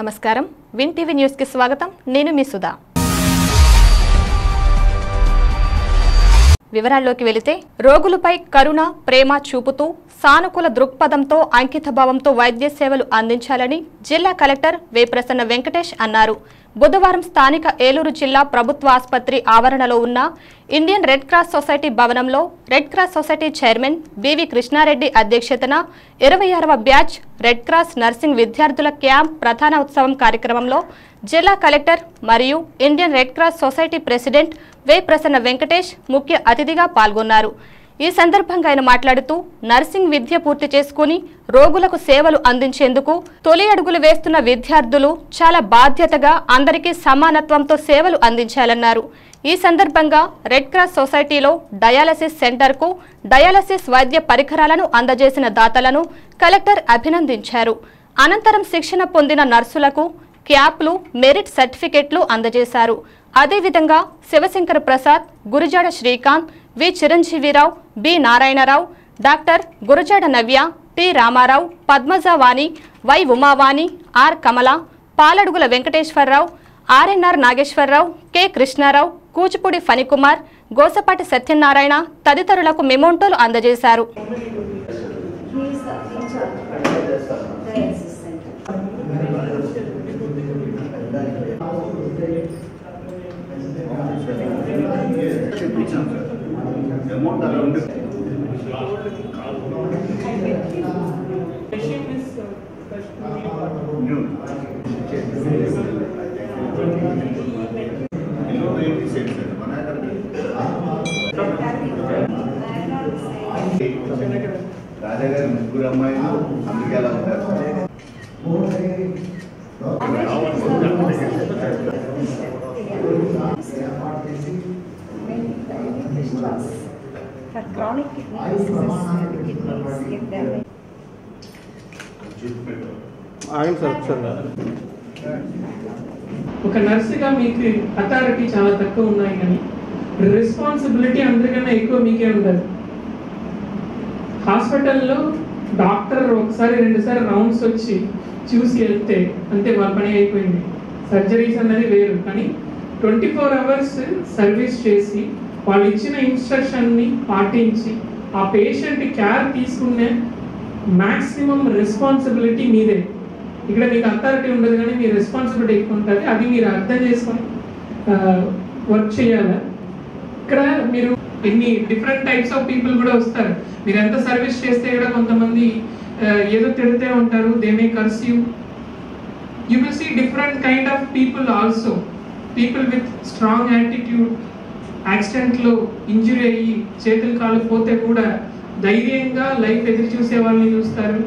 నమస్కారం win TV news కి స్వాగతం నేను మీ సుధా వివరాల్లోకి వెళితే రోగులపై కరుణ ప్రేమ చూపుతూ సానుకూల దృక్పథంతో అంకితభావంతో వైద్య సేవలు అందించాలని జిల్లా కలెక్టర్ వేప్రసన్న వెంకటేష్ అన్నారు. బుధవారం స్థానిక ఏలూరు జిల్లా ప్రభుత్వ ఆసుపత్రి ఆవరణలో ఉన్న ఇండియన్ రెడ్ క్రాస్ సొసైటీ భవనంలో red Cross Society chairman BV Krishna Reddy అధ్యక్షతన 26వ బ్యాచ్ రెడ్ క్రాస్ నర్సింగ్ విద్యార్థుల క్యాంప్ ప్రధాన ఉత్సవం కార్యక్రమంలో జిల్లా కలెక్టర్ మరియు Indian red Cross society president వేప్రసన్న Venkatesh ముఖ్య అతిథిగా పాల్గొన్నారు. ఈ సందర్భంగా ఆయన మాట్లాడుతూ నర్సింగ్ విద్య పూర్తి చేసుకుని రోగులకు సేవలు అందించేందుకు తొలి అడుగులు వేస్తున్న విద్యార్థులు చాలా బాధ్యతగా అందరికీ సమానత్వంతో సేవలు అందించాలన్నారు. ఈ సందర్భంగా రెడ్ క్రాస్ సొసైటీలో డయాలసిస్ సెంటర్కు డయాలసిస్ వైద్య పరికరాలను అందజేసిన దాతలను కలెక్టర్ అభినందించారు. అనంతరం శిక్షణ పొందిన నర్సులకు క్యాప్లు మెరిట్ సర్టిఫికెట్లు అందజేశారు. అదేవిధంగా Shivashankara Prasad, Gurajada Srikanth, V Chiranjeevi Rao, B Narayana Rao, doctor Gurajada Navya, T Rama Rao, Padmaja Vani, Y Uma Vani, R Kamala, Paladugula Venkateswara Rao, RNR Nageswara Rao, K Krishna Rao, Kuchipudi Phani Kumar, Gosapati Satyanarayana తదితరులకు మెమోంటోలు అందజేశారు. రాజాగారి ముగ్గురు అమ్మాయిలు అమెరికాలో ఉంటారు. ఒక నర్సుగా మీకు అథారిటీ చాలా తక్కువ ఉన్నాయి, కానీ రెస్పాన్సిబిలిటీ అందరికన్నా ఎక్కువ మీకే ఉండదు. హాస్పిటల్లో డాక్టర్ ఒకసారి 2 సార్లు రౌండ్స్ వచ్చి చూసి వెళ్తే అంతే, వాళ్ళ పని అయిపోయింది. సర్జరీస్ అన్నది వేరు, కానీ 24 అవర్స్ సర్వీస్ చేసి వాళ్ళు ఇచ్చిన ఇన్స్ట్రక్షన్ని పాటించి ఆ పేషెంట్ కేర్ తీసుకునే మ్యాక్సిమం రెస్పాన్సిబిలిటీ మీదే. ఇక్కడ మీకు అథారిటీ ఉండదు, కానీ మీ రెస్పాన్సిబిలిటీ ఎక్కువ ఉంటుంది. అది మీరు అర్థం చేసుకొని వర్క్ చేయాలి. ఇక్కడ మీరు ఎన్ని డిఫరెంట్ టైప్స్ ఆఫ్ పీపుల్ కూడా వస్తారు. మీరు ఎంత సర్వీస్ చేస్తే కూడా కొంతమంది ఏదో తిడితే ఉంటారు, they may curse you. You will see different kind of people also. People with strong attitude, యాక్సిడెంట్లో ఇంజురీ అయ్యి చేతులు కాలు పోతే కూడా ధైర్యంగా లైఫ్ ఎదురు చూసే వాళ్ళని చూస్తారు.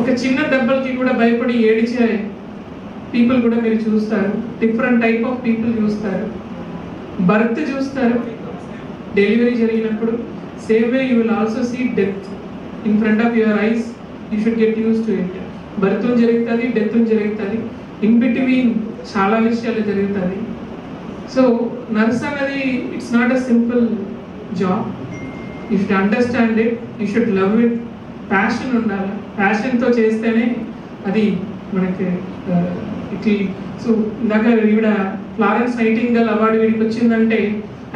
ఒక చిన్న దెబ్బలకి కూడా భయపడి ఏడిచే పీపుల్ కూడా మీరు చూస్తారు. డిఫరెంట్ టైప్ ఆఫ్ పీపుల్ చూస్తారు. బర్త్ చూస్తారు. డెలివరీ జరిగినప్పుడు same way you will also see death in front of your eyes. You should get used to it. Birth జరుగుతుంది, డెత్ జరుగుతుంది, ఇన్ బిట్వీన్ చాలా విషయాలు జరుగుతుంది. సో నర్స్ అనేది it's not a simple job. You should understand it, you should love it. Passion ఉండాలి. ప్యాషన్తో చేస్తేనే అది మనకి ఇట్లా. సో ఇందాక ఈవిడ ఫ్లారెన్స్ నైటింగేల్ అవార్డు వీడికి వచ్చిందంటే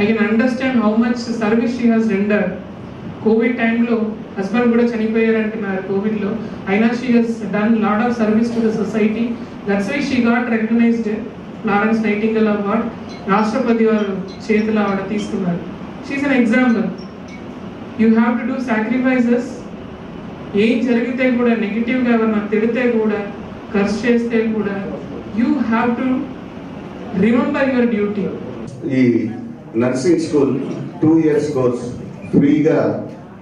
I can understand how much service she has rendered. Covid టైంలో హస్బెండ్ కూడా చనిపోయారంటున్నారు కోవిడ్లో, అయినా she has done lot of service to the society. That's why she got recognised Florence Nightingale award. రాష్ట్రపతి వారు చేతులు ఆవిడ తీసుకున్నారు. She is an example. You have to do sacrifices. ఏం జరిగితే కూడా, నెగిటివ్గా ఎవరన్నా తిడితే కూడా, కర్స్ చేస్తే కూడా, you have to remember your duty. ఈ నర్సింగ్ స్కూల్ 2 years కోర్స్ ఫ్రీగా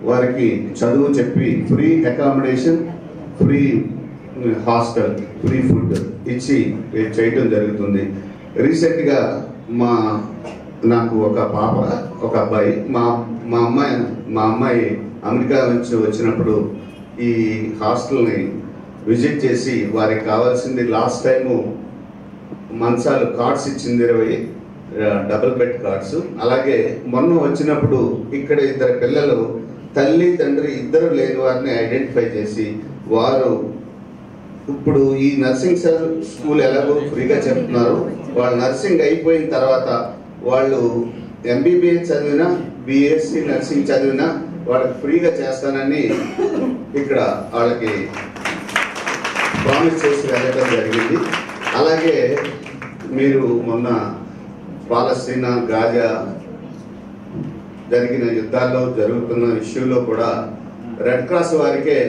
వారికి చదువు చెప్పి free accommodation, free hostel, free food ఇచ్చి చేయడం జరుగుతుంది. రీసెంట్గా నాకు ఒక పాప, ఒక అబ్బాయి, మా అమ్మాయి అమెరికా నుంచి వచ్చినప్పుడు ఈ హాస్టల్ని విజిట్ చేసి వారికి కావాల్సింది లాస్ట్ టైము మంచాలు కార్డ్స్ ఇచ్చింది 20 డబుల్ బెడ్ కార్డ్స్. అలాగే మొన్న వచ్చినప్పుడు ఇక్కడ 2 పిల్లలు తల్లి తండ్రి ఇద్దరు లేని వారిని ఐడెంటిఫై చేసి వారు ఇప్పుడు ఈ నర్సింగ్ స్కూల్ ఎలాగో ఫ్రీగా చెప్తున్నారు, వాళ్ళు నర్సింగ్ అయిపోయిన తర్వాత వాళ్ళు MBBS చదివినా BSc నర్సింగ్ చదివినా వాళ్ళకి ఫ్రీగా చేస్తానని ఇక్కడ వాళ్ళకి ప్రామిస్ చేసి వెళ్ళడం జరిగింది. అలాగే మీరు మొన్న పాలస్తీనా గాజా జరిగిన యుద్ధాల్లో జరుగుతున్న ఇష్యూలో కూడా రెడ్ క్రాస్ వారికే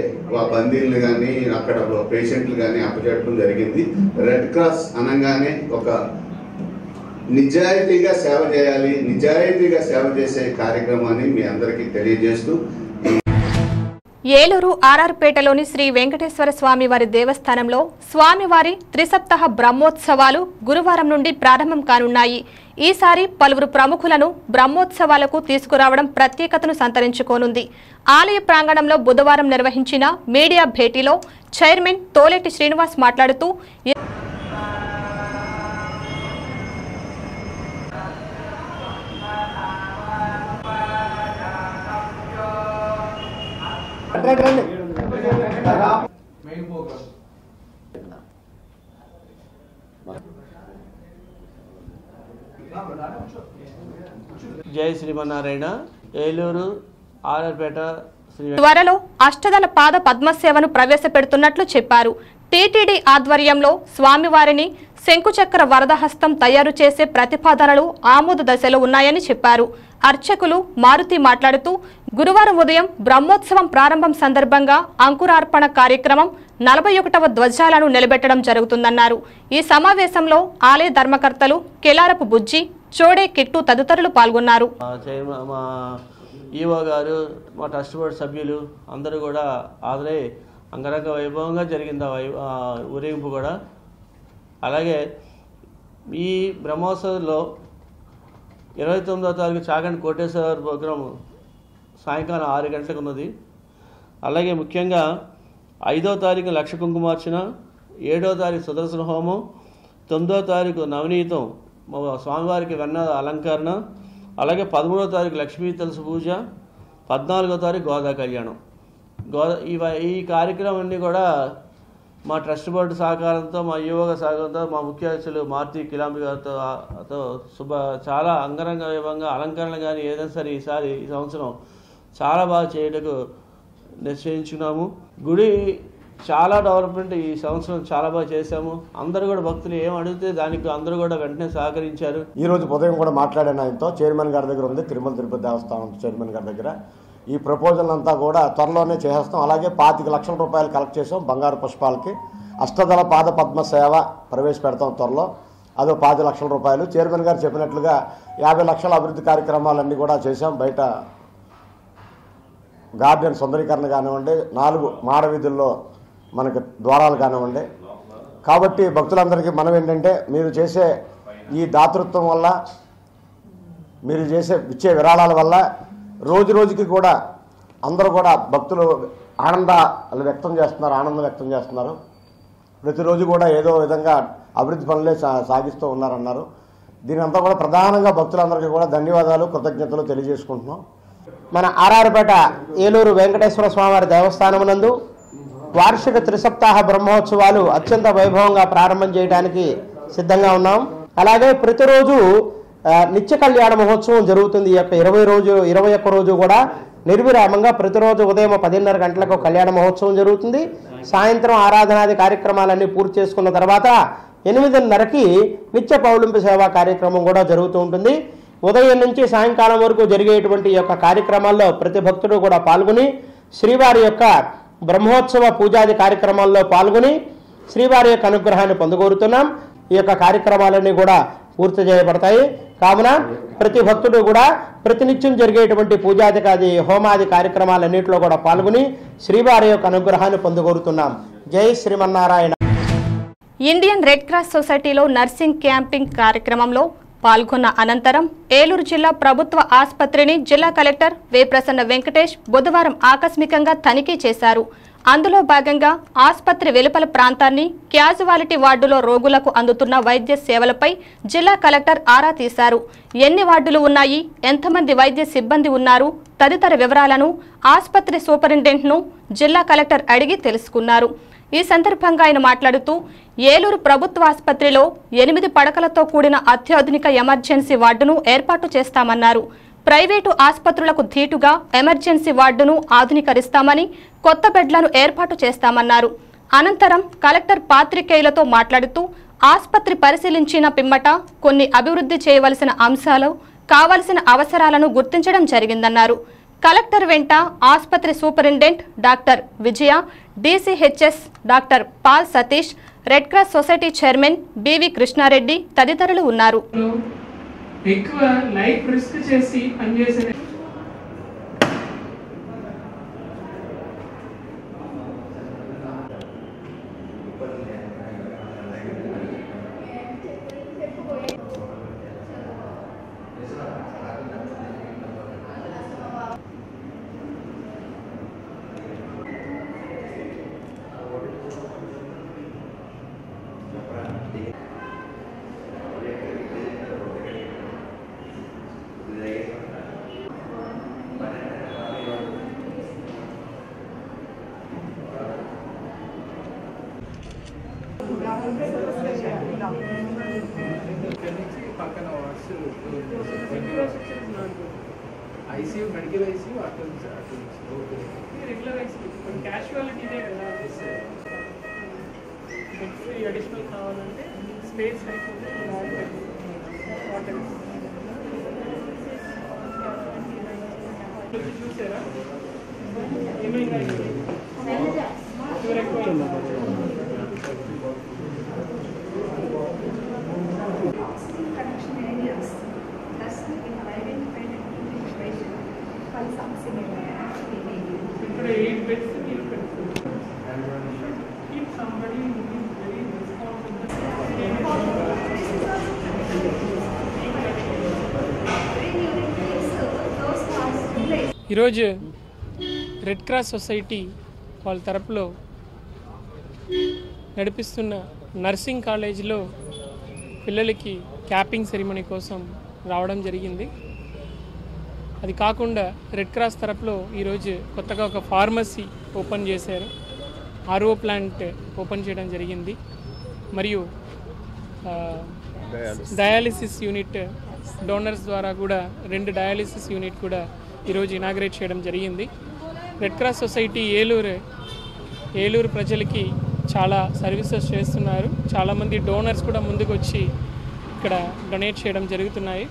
బందీలను కానీ అక్కడ పేషెంట్లు కానీ అప్పచెప్పడం జరిగింది. రెడ్ క్రాస్ అనగానే ఒక నిజాయితీగా సేవ చేయాలి, నిజాయితీగా సేవ చేసే కార్యక్రమాన్ని మీ అందరికీ తెలియజేస్తూ ఏలూరు ఆర్ఆర్పేటలోని శ్రీ వెంకటేశ్వర స్వామివారి దేవస్థానంలో స్వామివారి త్రిసప్తాహ బ్రహ్మోత్సవాలు గురువారం నుండి ప్రారంభం కానున్నాయి. ఈసారి పలువురు ప్రముఖులను బ్రహ్మోత్సవాలకు తీసుకురావడం ప్రత్యేకతను సంతరించుకోనుంది. ఆలయ ప్రాంగణంలో బుధవారం నిర్వహించిన మీడియా భేటీలో చైర్మన్ తోలేటి శ్రీనివాస్ మాట్లాడుతూ జై శ్రీమన్నారాయణ. ఏలూరు ఆర్ఆర్పేట త్వరలో అష్టదళ పాద పద్మసేవను ప్రవేశపెడుతున్నట్లు చెప్పారు. టీటీడీ ఆధ్వర్యంలో స్వామివారిని శంకుచక్ర వరదహస్తం తయారు చేసే ప్రతిపాదనలు ఆమోద దశలో ఉన్నాయని చెప్పారు. అర్చకులు మారుతి మాట్లాడుతూ గురువారం ఉదయం బ్రహ్మోత్సవం ప్రారంభం సందర్భంగా అంకురార్పణ కార్యక్రమం 41వ ధ్వజాలను నిలబెట్టడం జరుగుతుందన్నారు. ఈ సమావేశంలో ఆలయ ధర్మకర్తలు కెలారపు బుజ్జి, చోడే కిట్టు తదితరులు పాల్గొన్నారు. మా ఈవో గారు, మా ట్రస్ట్ బోర్డు సభ్యులు అందరూ కూడా హాజరై అంగరంగ వైభవంగా జరిగింది ఆ ఊరేగింపు కూడా. అలాగే ఈ బ్రహ్మోత్సవంలో 29వ తారీఖు చాగంటి కోటేశ్వర ప్రోగ్రాము సాయంకాలం 6 గంటలకు ఉన్నది. అలాగే ముఖ్యంగా 5వ తారీఖు లక్ష కుంకుమార్చన, 7వ తారీఖు సుదర్శన హోమం, 9వ తారీఖు నవనీతం స్వామివారికి వెన్న అలంకరణ, అలాగే 13వ తారీఖు లక్ష్మీ తులసి పూజ, 14వ తారీఖు గోదా కళ్యాణం. ఈ కార్యక్రమాన్ని కూడా మా ట్రస్ట్ బోర్డు సహకారంతో, మా యువక సహకారంతో, మా ముఖ్య అతిథులు మారుతి కిలాంబి గారితో చాలా అంగరంగ వైభవంగా అలంకరణ కానీ ఏదైనా సరే ఈ సంవత్సరం చాలా బాగా చేయటకు నిశ్చయించుకున్నాము. గుడి చాలా డెవలప్మెంట్ ఈ సంవత్సరం చాలా బాగా చేశాము. అందరూ కూడా భక్తులు ఏం అడిగితే దానికి అందరూ కూడా వెంటనే సహకరించారు. ఈరోజు ఉదయం కూడా మాట్లాడిన ఆయనతో చైర్మన్ గారి దగ్గర ఉంది, తిరుమల తిరుపతి దేవస్థానం చైర్మన్ గారి దగ్గర. ఈ ప్రపోజల్ అంతా కూడా త్వరలోనే చేసేస్తాం. అలాగే 25 లక్షల రూపాయలు కలెక్ట్ చేసాం బంగారు పుష్పాలకి. అష్టదళ పాద పద్మ సేవ ప్రవేశపెడతాం త్వరలో, అదో 5 లక్షల రూపాయలు. చైర్మన్ గారు చెప్పినట్లుగా 50 లక్షల అభివృద్ధి కార్యక్రమాలన్నీ కూడా చేశాం. బయట గార్డెన్ సుందరీకరణ కానివ్వండి, 4 మాడ వీధుల్లో మనకి ద్వారాలు కానివ్వండి. కాబట్టి భక్తులందరికీ మనం ఏంటంటే, మీరు చేసే ఈ దాతృత్వం వల్ల, మీరు ఇచ్చే విరాళాల వల్ల రోజు రోజుకి కూడా అందరూ కూడా భక్తులు ఆనందం వ్యక్తం చేస్తున్నారు. ప్రతిరోజు కూడా ఏదో విధంగా అభివృద్ధి పనులే సాగిస్తూ ఉన్నారన్నారు. దీని అంతా కూడా ప్రధానంగా భక్తులందరికీ కూడా ధన్యవాదాలు, కృతజ్ఞతలు తెలియజేసుకుంటున్నాం. మన ఆర్ఆర్పేట ఏలూరు వెంకటేశ్వర స్వామివారి దేవస్థానమునందు వార్షిక త్రిసప్తాహ బ్రహ్మోత్సవాలు అత్యంత వైభవంగా ప్రారంభం చేయడానికి సిద్ధంగా ఉన్నాం. అలాగే ప్రతిరోజు నిత్య కళ్యాణ మహోత్సవం జరుగుతుంది. ఈ యొక్క 21 రోజు కూడా నిర్విరామంగా ప్రతిరోజు ఉదయం 10:30 గంటలకు కళ్యాణ మహోత్సవం జరుగుతుంది. సాయంత్రం ఆరాధనాది కార్యక్రమాలన్నీ పూర్తి చేసుకున్న తర్వాత 8:30కి నిత్య పౌలింపు సేవా కార్యక్రమం కూడా జరుగుతూ ఉంటుంది. ఉదయం నుంచి సాయంకాలం వరకు జరిగేటువంటి ఈ యొక్క కార్యక్రమాల్లో ప్రతి భక్తుడు కూడా పాల్గొని శ్రీవారి యొక్క బ్రహ్మోత్సవ పూజాది కార్యక్రమాల్లో పాల్గొని శ్రీవారి యొక్క అనుగ్రహాన్ని పొందగోరుతున్నాం. ఈ యొక్క కార్యక్రమాలన్నీ కూడా పూర్తి చేయబడతాయి. కావున ప్రతి భక్తుడు కూడా ప్రతినిత్యం జరిగేటువంటి పూజాది హోమాది కార్యక్రమాలన్నింటిలో కూడా పాల్గొని శ్రీవారి యొక్క అనుగ్రహాన్ని పొందగోరుతున్నాం. జై శ్రీమన్నారాయణ. ఇండియన్ రెడ్ క్రాస్ సొసైటీలో నర్సింగ్ క్యాంపింగ్ కార్యక్రమంలో పాల్గొన్న అనంతరం ఏలూరు జిల్లా ప్రభుత్వ ఆసుపత్రిని జిల్లా కలెక్టర్ వేప్రసన్న వెంకటేష్ బుధవారం ఆకస్మికంగా తనిఖీ చేశారు. అందులో భాగంగా ఆసుపత్రి వెలుపల ప్రాంతాన్ని, క్యాజువాలిటీ వార్డులో రోగులకు అందుతున్న వైద్య సేవలపై జిల్లా కలెక్టర్ ఆరా తీశారు. ఎన్ని వార్డులు ఉన్నాయి, ఎంతమంది వైద్య సిబ్బంది ఉన్నారు తదితర వివరాలను ఆసుపత్రి సూపరింటెండెంట్ను జిల్లా కలెక్టర్ అడిగి తెలుసుకున్నారు. ఈ సందర్భంగా ఆయన మాట్లాడుతూ ఏలూరు ప్రభుత్వ ఆసుపత్రిలో 8 పడకలతో కూడిన అత్యాధునిక ఎమర్జెన్సీ వార్డును ఏర్పాటు చేస్తామన్నారు. ప్రైవేటు ఆసుపత్రులకు ధీటుగా ఎమర్జెన్సీ వార్డును ఆధునీకరిస్తామని, కొత్త బెడ్లను ఏర్పాటు చేస్తామన్నారు. అనంతరం కలెక్టర్ పాత్రికేయులతో మాట్లాడుతూ ఆసుపత్రి పరిశీలించిన పిమ్మట కొన్ని అభివృద్ధి చేయవలసిన అంశాలు, కావలసిన అవసరాలను గుర్తించడం జరిగిందన్నారు. కలెక్టర్ వెంట ఆసుపత్రి superintendent doctor Vijaya, DCHS doctor Paul Satish, Red Cross Society chairman BV Krishna Reddy తదితరులు ఉన్నారు. ఎక్కువ లైఫ్ రిస్క్ చేసి పనిచేసే పక్కన ఐసీయూ మెడికల్ ఐసీయూ అటు రెగ్యులర్ క్యాషువాలిటీ కదా, అడిషనల్ కావాలంటే స్పేస్ అయిపోతే చూసారా ఏమైందా ఇక్కడ 8 బెడ్స్ మీరు పెట్టుకుంటారు. Keep somebody who is very responsible. ఈరోజు రెడ్ క్రాస్ సొసైటీ వాళ్ళ తరపులో నడిపిస్తున్న నర్సింగ్ కాలేజీలో పిల్లలకి క్యాపింగ్ సెరిమనీ కోసం రావడం జరిగింది. అది కాకుండా రెడ్ క్రాస్ తరపులో ఈరోజు కొత్తగా ఒక ఫార్మసీ ఓపెన్ చేశారు, ఆర్ఓ ప్లాంట్ ఓపెన్ చేయడం జరిగింది, మరియు డయాలిసిస్ యూనిట్ డోనర్స్ ద్వారా కూడా 2 డయాలిసిస్ యూనిట్ కూడా ఈరోజు ఇనాగ్రేట్ చేయడం జరిగింది. రెడ్ క్రాస్ సొసైటీ ఏలూరు ప్రజలకి చాలా సర్వీసెస్ చేస్తున్నారు. చాలామంది డోనర్స్ కూడా ముందుకు వచ్చి ఇక్కడ డొనేట్ చేయడం జరుగుతున్నాయి.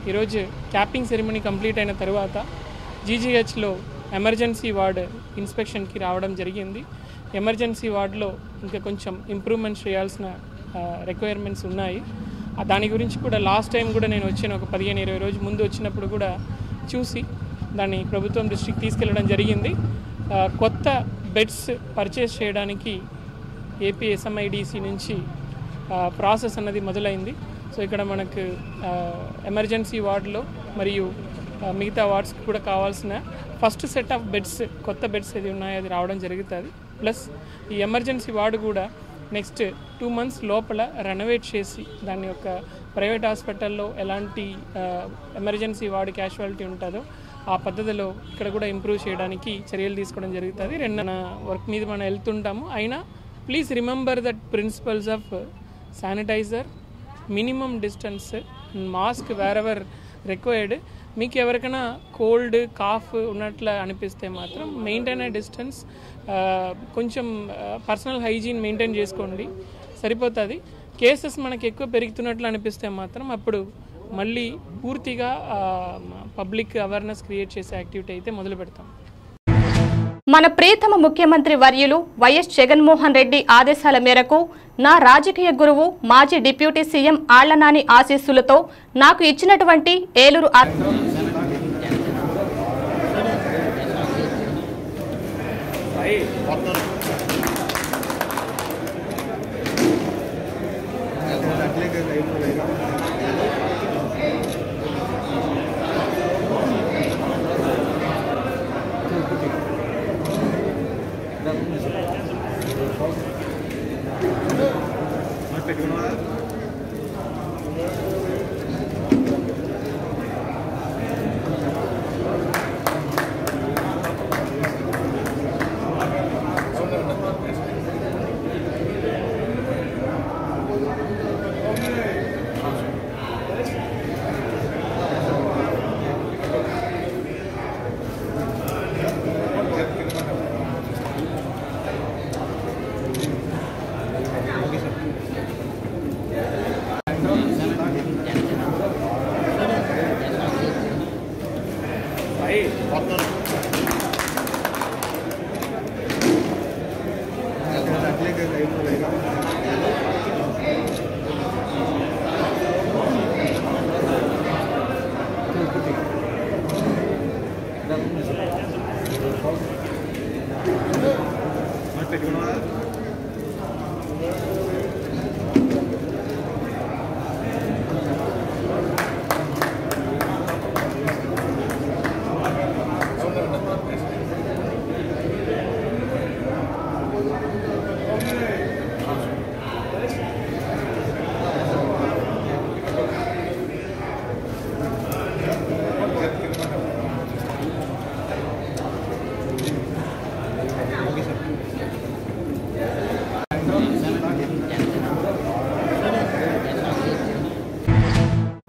ఈరోజు క్యాపింగ్ సెరిమనీ కంప్లీట్ అయిన తర్వాత జీజీహెచ్లో ఎమర్జెన్సీ వార్డ్ ఇన్స్పెక్షన్కి రావడం జరిగింది. ఎమర్జెన్సీ వార్డులో ఇంకా కొంచెం ఇంప్రూవ్మెంట్స్ చేయాల్సిన రిక్వైర్మెంట్స్ ఉన్నాయి. దాని గురించి కూడా లాస్ట్ టైం కూడా నేను వచ్చిన ఒక 15-20 రోజు ముందు వచ్చినప్పుడు కూడా చూసి దాన్ని ప్రభుత్వం దృష్టికి తీసుకెళ్లడం జరిగింది. కొత్త బెడ్స్ పర్చేస్ చేయడానికి ఏపీ ఎస్ఎంఐడిసి నుంచి ప్రాసెస్ అన్నది మొదలైంది. సో ఇక్కడ మనకు ఎమర్జెన్సీ వార్డులో మరియు మిగతా వార్డ్స్కి కూడా కావాల్సిన ఫస్ట్ సెట్ ఆఫ్ బెడ్స్, కొత్త బెడ్స్ ఏది ఉన్నాయో అది రావడం జరుగుతుంది. ప్లస్ ఈ ఎమర్జెన్సీ వార్డు కూడా నెక్స్ట్ 2 months లోపల రెనోవేట్ చేసి దాని యొక్క ప్రైవేట్ హాస్పిటల్లో ఎలాంటి ఎమర్జెన్సీ వార్డు క్యాషువాలిటీ ఉంటుందో ఆ పద్ధతిలో ఇక్కడ కూడా ఇంప్రూవ్ చేయడానికి చర్యలు తీసుకోవడం జరుగుతుంది. 2 వర్క్ మీద మనం వెళ్తుంటాము. అయినా please remember that principles of sanitiser, minimum distance, mask wherever required. మీకు ఎవరికైనా కోల్డ్, కాఫ్ ఉన్నట్లు అనిపిస్తే మాత్రం మెయింటైన్ ఏ డిస్టెన్స్, కొంచెం పర్సనల్ హైజీన్ మెయింటైన్ చేసుకోండి, సరిపోతుంది. కేసెస్ మనకి ఎక్కువ పెరుగుతున్నట్లు అనిపిస్తే మాత్రం అప్పుడు మళ్ళీ పూర్తిగా పబ్లిక్ అవేర్నెస్ క్రియేట్ చేసే యాక్టివిటీ అయితే మొదలు పెడతాం. మన ప్రియతమ ముఖ్యమంత్రి వర్యులు వైఎస్ జగన్మోహన్ రెడ్డి ఆదేశాల మేరకు నా రాజకీయ గురువు మాజీ డిప్యూటీ సీఎం ఆళ్లనాని ఆశీస్సులతో నాకు ఇచ్చినటువంటి ఏలూరు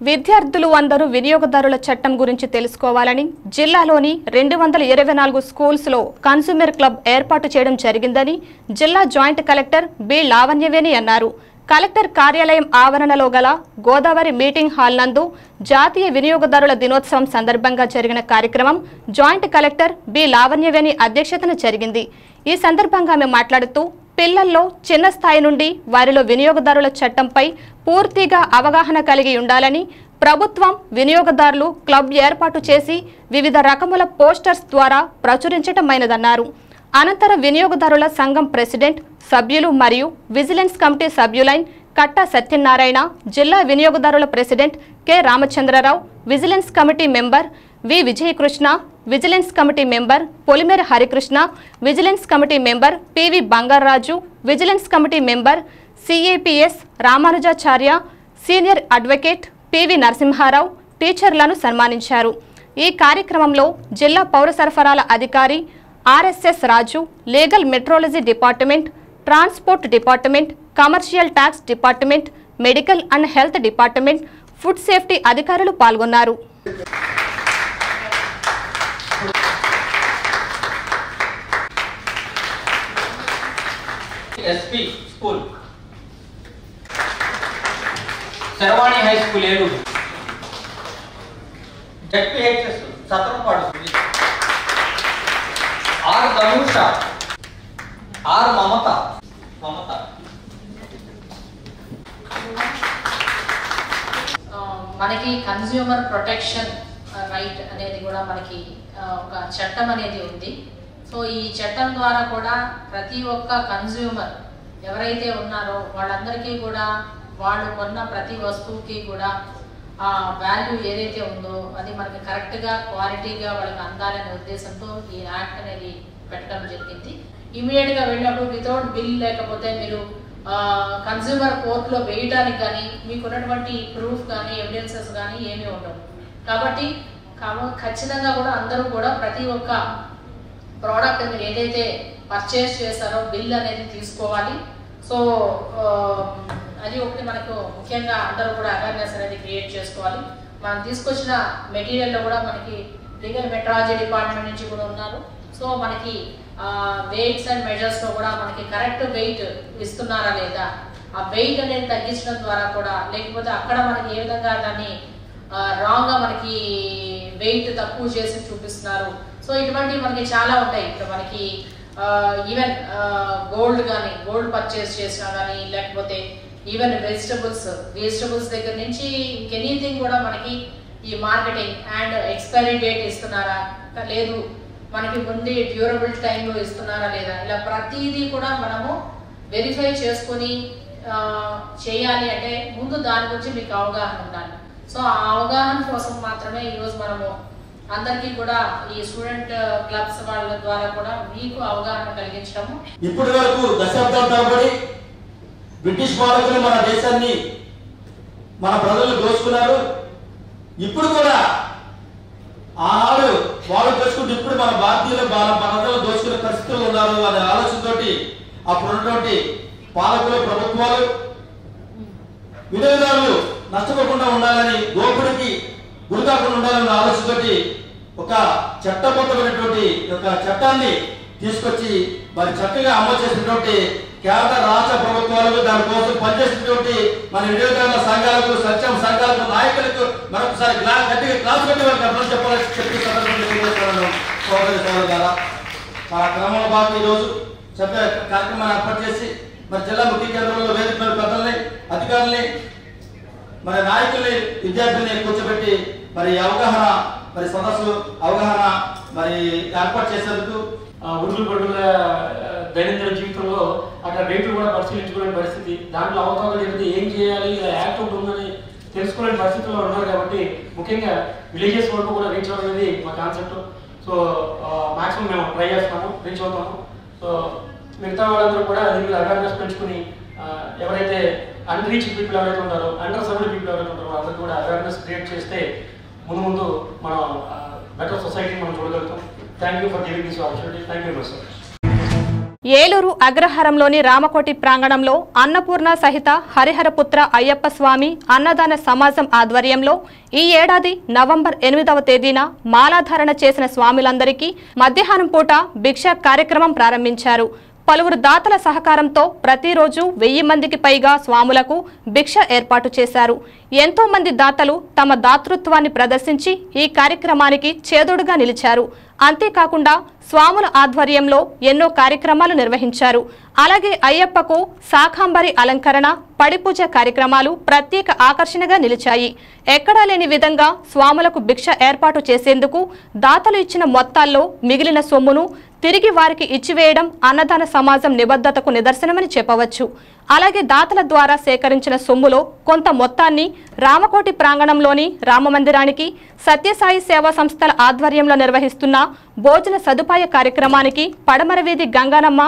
విద్యార్థులు అందరూ వినియోగదారుల చట్టం గురించి తెలుసుకోవాలని జిల్లాలోని 224 స్కూల్స్లో కన్స్యూమర్ క్లబ్ ఏర్పాటు చేయడం జరిగిందని జిల్లా జాయింట్ కలెక్టర్ బి లావణ్యవేణి అన్నారు. కలెక్టర్ కార్యాలయం ఆవరణలో గల గోదావరి మీటింగ్ హాల్ నందు జాతీయ వినియోగదారుల దినోత్సవం సందర్భంగా జరిగిన కార్యక్రమం జాయింట్ కలెక్టర్ బి లావణ్యవేణి అధ్యక్షతన జరిగింది. ఈ సందర్భంగా ఆమె మాట్లాడుతూ పిల్లల్లో చిన్న స్థాయి నుండి వారిలో వినియోగదారుల చట్టంపై పూర్తిగా అవగాహన కలిగి ఉండాలని, ప్రభుత్వం వినియోగదారులు క్లబ్ ఏర్పాటు చేసి వివిధ రకముల పోస్టర్స్ ద్వారా ప్రచురించటమైనదన్నారు. అనంతరం వినియోగదారుల సంఘం ప్రెసిడెంట్, సభ్యులు మరియు విజిలెన్స్ కమిటీ సభ్యులైన కట్టా సత్యనారాయణ, జిల్లా వినియోగదారుల president K Ramachandra Rao, vigilance committee member V Vijayakrishna, vigilance committee member Polimera Harikrishna, vigilance committee member PV Bangaraju, vigilance committee member CAPS Ramanujacharya, senior advocate PV Narasimha Rao టీచర్లను సన్మానించారు. ఈ కార్యక్రమంలో జిల్లా పౌర సరఫరాల అధికారి RSS Raju, legal metrology department, transport department, commercial tax department, medical and health department, food safety అధికారులు పాల్గొన్నారు. SP school, Sharvani high school Eluru, ZPHS Satrampadu, R Dhanusha, R Mamata. మనకి కన్స్యూమర్ ప్రొటెక్షన్ రైట్ అనేది కూడా మనకి ఒక చట్టం అనేది ఉంది. సో ఈ చట్టం ద్వారా కూడా ప్రతి ఒక్క కన్స్యూమర్ ఎవరైతే ఉన్నారో వాళ్ళందరికీ కూడా వాళ్ళు కొన్న ప్రతి వస్తువుకి కూడా ఆ వాల్యూ ఏదైతే ఉందో అది మనకి కరెక్ట్గా క్వాలిటీగా వాళ్ళకి అందాలనే ఉద్దేశంతో ఈ యాక్ట్ అనేది పెట్టడం జరిగింది. ఇమీడియట్గా వెళ్ళినప్పుడు వితౌట్ బిల్ లేకపోతే మీరు కన్స్యూమర్ కోర్టులో వేయడానికి కానీ మీకున్నటువంటి ప్రూఫ్ కానీ ఎవిడెన్సెస్ కానీ ఏమీ ఉండవు. కాబట్టి ఖచ్చితంగా కూడా అందరూ కూడా ప్రతి ఒక్క ప్రోడక్ట్ మీరు ఏదైతే పర్చేస్ చేస్తారో బిల్ అనేది తీసుకోవాలి. సో అది ఒకటి మనకు ముఖ్యంగా అందరూ కూడా అవేర్నెస్ అనేది క్రియేట్ చేసుకోవాలి. మనం తీసుకొచ్చిన మెటీరియల్లో కూడా మనకి లీగల్ మెట్రాలజీ డిపార్ట్మెంట్ నుంచి కూడా ఉన్నారు. సో మనకి వెయిట్స్ అండ్ మెజర్స్లో కూడా మనకి కరెక్ట్ వెయిట్ ఇస్తున్నారా లేదా, ఆ వెయిట్ అనేది తగ్గించడం ద్వారా కూడా, లేకపోతే అక్కడ మనకి ఏ విధంగా దాన్ని రాంగ్గా మనకి వెయిట్ తక్కువ చేసి చూపిస్తున్నారు. సో ఇటువంటివి మనకి చాలా ఉంటాయి. ఇప్పుడు మనకి ఈవెన్ గోల్డ్ పర్చేస్ చేసినా కానీ, లేకపోతే ఈవెన్ వెజిటబుల్స్ దగ్గర నుంచి ఇంకెనీథింగ్ కూడా మనకి ఈ మార్కెటింగ్ అండ్ ఎక్స్పైరీ డేట్ ఇస్తున్నారా లేదు, మనకి ముందు డ్యూరబుల్ టైంలో ఇస్తున్నారా లేదా, ఇలా ప్రతిదీ కూడా మనము వెరిఫై చేసుకొని చేయాలి. అంటే ముందు దాని గురించి మీకు అవగాహన ఉండాలి. సో ఆ అవగాహన కోసం మాత్రమే ఈరోజు మనము అందరికీ కూడా ఈ స్టూడెంట్ క్లబ్స్ వాళ్ళ ద్వారా కూడా మీకు అవగాహన కలిగించడము. ఇప్పటి వరకు దశాబ్దాల తరబడి బ్రిటిష్ పాలకులు మన దేశాన్ని, మన ప్రజలు దోచుకున్నారు. ఇప్పుడు కూడా ఆనాడు వాళ్ళు దోచుకుంటే ఇప్పుడు మన భారతీయులు మన ప్రజలు దోచుకునే పరిస్థితులు ఉన్నారు అనే ఆలోచనతోటి అప్పుడున్నటువంటి పాలకులు, ప్రభుత్వాలు వినియోగదారులు నష్టపోకుండా ఉండాలని, దోపిడీకి గురి కాకుండా ఉండాలన్న ఆలోచనతోటి ఒక చట్టబద్ధమైనటువంటి ఒక చట్టాన్ని తీసుకొచ్చి మరి చక్కగా అమలు చేసినటువంటి కేంద్ర రాష్ట్ర ప్రభుత్వాలకు, దానికోసం పనిచేసినటువంటి మన వినియోగదారుల సంఘాలకు, సంక్షేమ సంఘాలకు, నాయకులకు మరొకసారి గట్టిగా క్లాస్ కట్టి వారికి అర్థం చెప్పాలని చెప్పి సోదరులారా, మన క్రమంలో భాగంగా ఈరోజు చక్కగా కార్యక్రమాన్ని ఏర్పాటు చేసి మరి జిల్లా ముఖ్య కేంద్రంలో వేదిక పెద్దల్ని, అధికారుల్ని, మరి నాయకుల్ని, విద్యార్థుల్ని కూర్చోబెట్టి మరి అవగాహన మరి సదస్సు అవగాహన మరి ఏర్పాటు చేసేందుకు ఉరుకులు పరుగుల దైనందిన జీవితంలో అక్కడ రేట్లు కూడా పరిశీలించుకునే పరిస్థితి, దాంట్లో అవకాశాలు జరిగితే ఏం చేయాలి, ఇలా యాక్ట్ ఒకటి ఉందని తెలుసుకునే పరిస్థితుల్లో ఉన్నారు. కాబట్టి ముఖ్యంగా విలేజెస్ వరకు కూడా రీచ్ అవ్వడం అనేది మా కాన్సెప్ట్. సో మాక్సిమం మేము ట్రై చేస్తాము, రీచ్ అవుతాము. సో మిగతా వాళ్ళందరూ కూడా దీని అవేర్నెస్ పెంచుకుని ఎవరైతే అన్రీచ్ పీపుల్ ఎవరైతే ఉంటారో, అండర్ సర్వ్డ్ పీపుల్ ఎవరైతే ఉంటారో అందరూ కూడా అవేర్నెస్ క్రియేట్ చేస్తే ముందు మనం బెటర్ సొసైటీని మనం చూడగలుగుతాం. Thank you for giving this opportunity. Thank you very much sir. Eluru అగ్రహారంలోని రామకోటి ప్రాంగణంలో అన్నపూర్ణ సహిత హరిహరపుత్ర అయ్యప్ప స్వామి అన్నదాన సమాజం ఆధ్వర్యంలో ఈ ఏడాది నవంబర్ 8వ తేదీన మాలాధారణ చేసిన స్వాములందరికీ మధ్యాహ్నం పూట భిక్ష కార్యక్రమం ప్రారంభించారు. పలువురు దాతల సహకారంతో ప్రతిరోజు 1000 మందికి పైగా స్వాములకు భిక్ష ఏర్పాటు చేశారు. ఎంతో మంది దాతలు తమ దాతృత్వాన్ని ప్రదర్శించి ఈ కార్యక్రమానికి చేదోడుగా నిలిచారు. అంతేకాకుండా స్వాముల ఆధ్వర్యంలో ఎన్నో కార్యక్రమాలు నిర్వహించారు. అలాగే అయ్యప్పకు శాకాంబరి అలంకరణ, పడిపూజ కార్యక్రమాలు ప్రత్యేక ఆకర్షణగా నిలిచాయి. ఎక్కడా లేని విధంగా స్వాములకు భిక్ష ఏర్పాటు చేసేందుకు దాతలు ఇచ్చిన మొత్తాల్లో మిగిలిన సొమ్మును తిరిగి వారికి ఇచ్చివేయడం అన్నదాన సమాజం నిబద్ధతకు నిదర్శనమని చెప్పవచ్చు. అలాగే దాతల ద్వారా సేకరించిన సొమ్ములో కొంత మొత్తాన్ని రామకోటి ప్రాంగణంలోని రామమందిరానికి, సత్యసాయి సేవా సంస్థల ఆధ్వర్యంలో నిర్వహిస్తున్న భోజన సదుపాయ కార్యక్రమానికి, పడమరవీధి గంగానమ్మ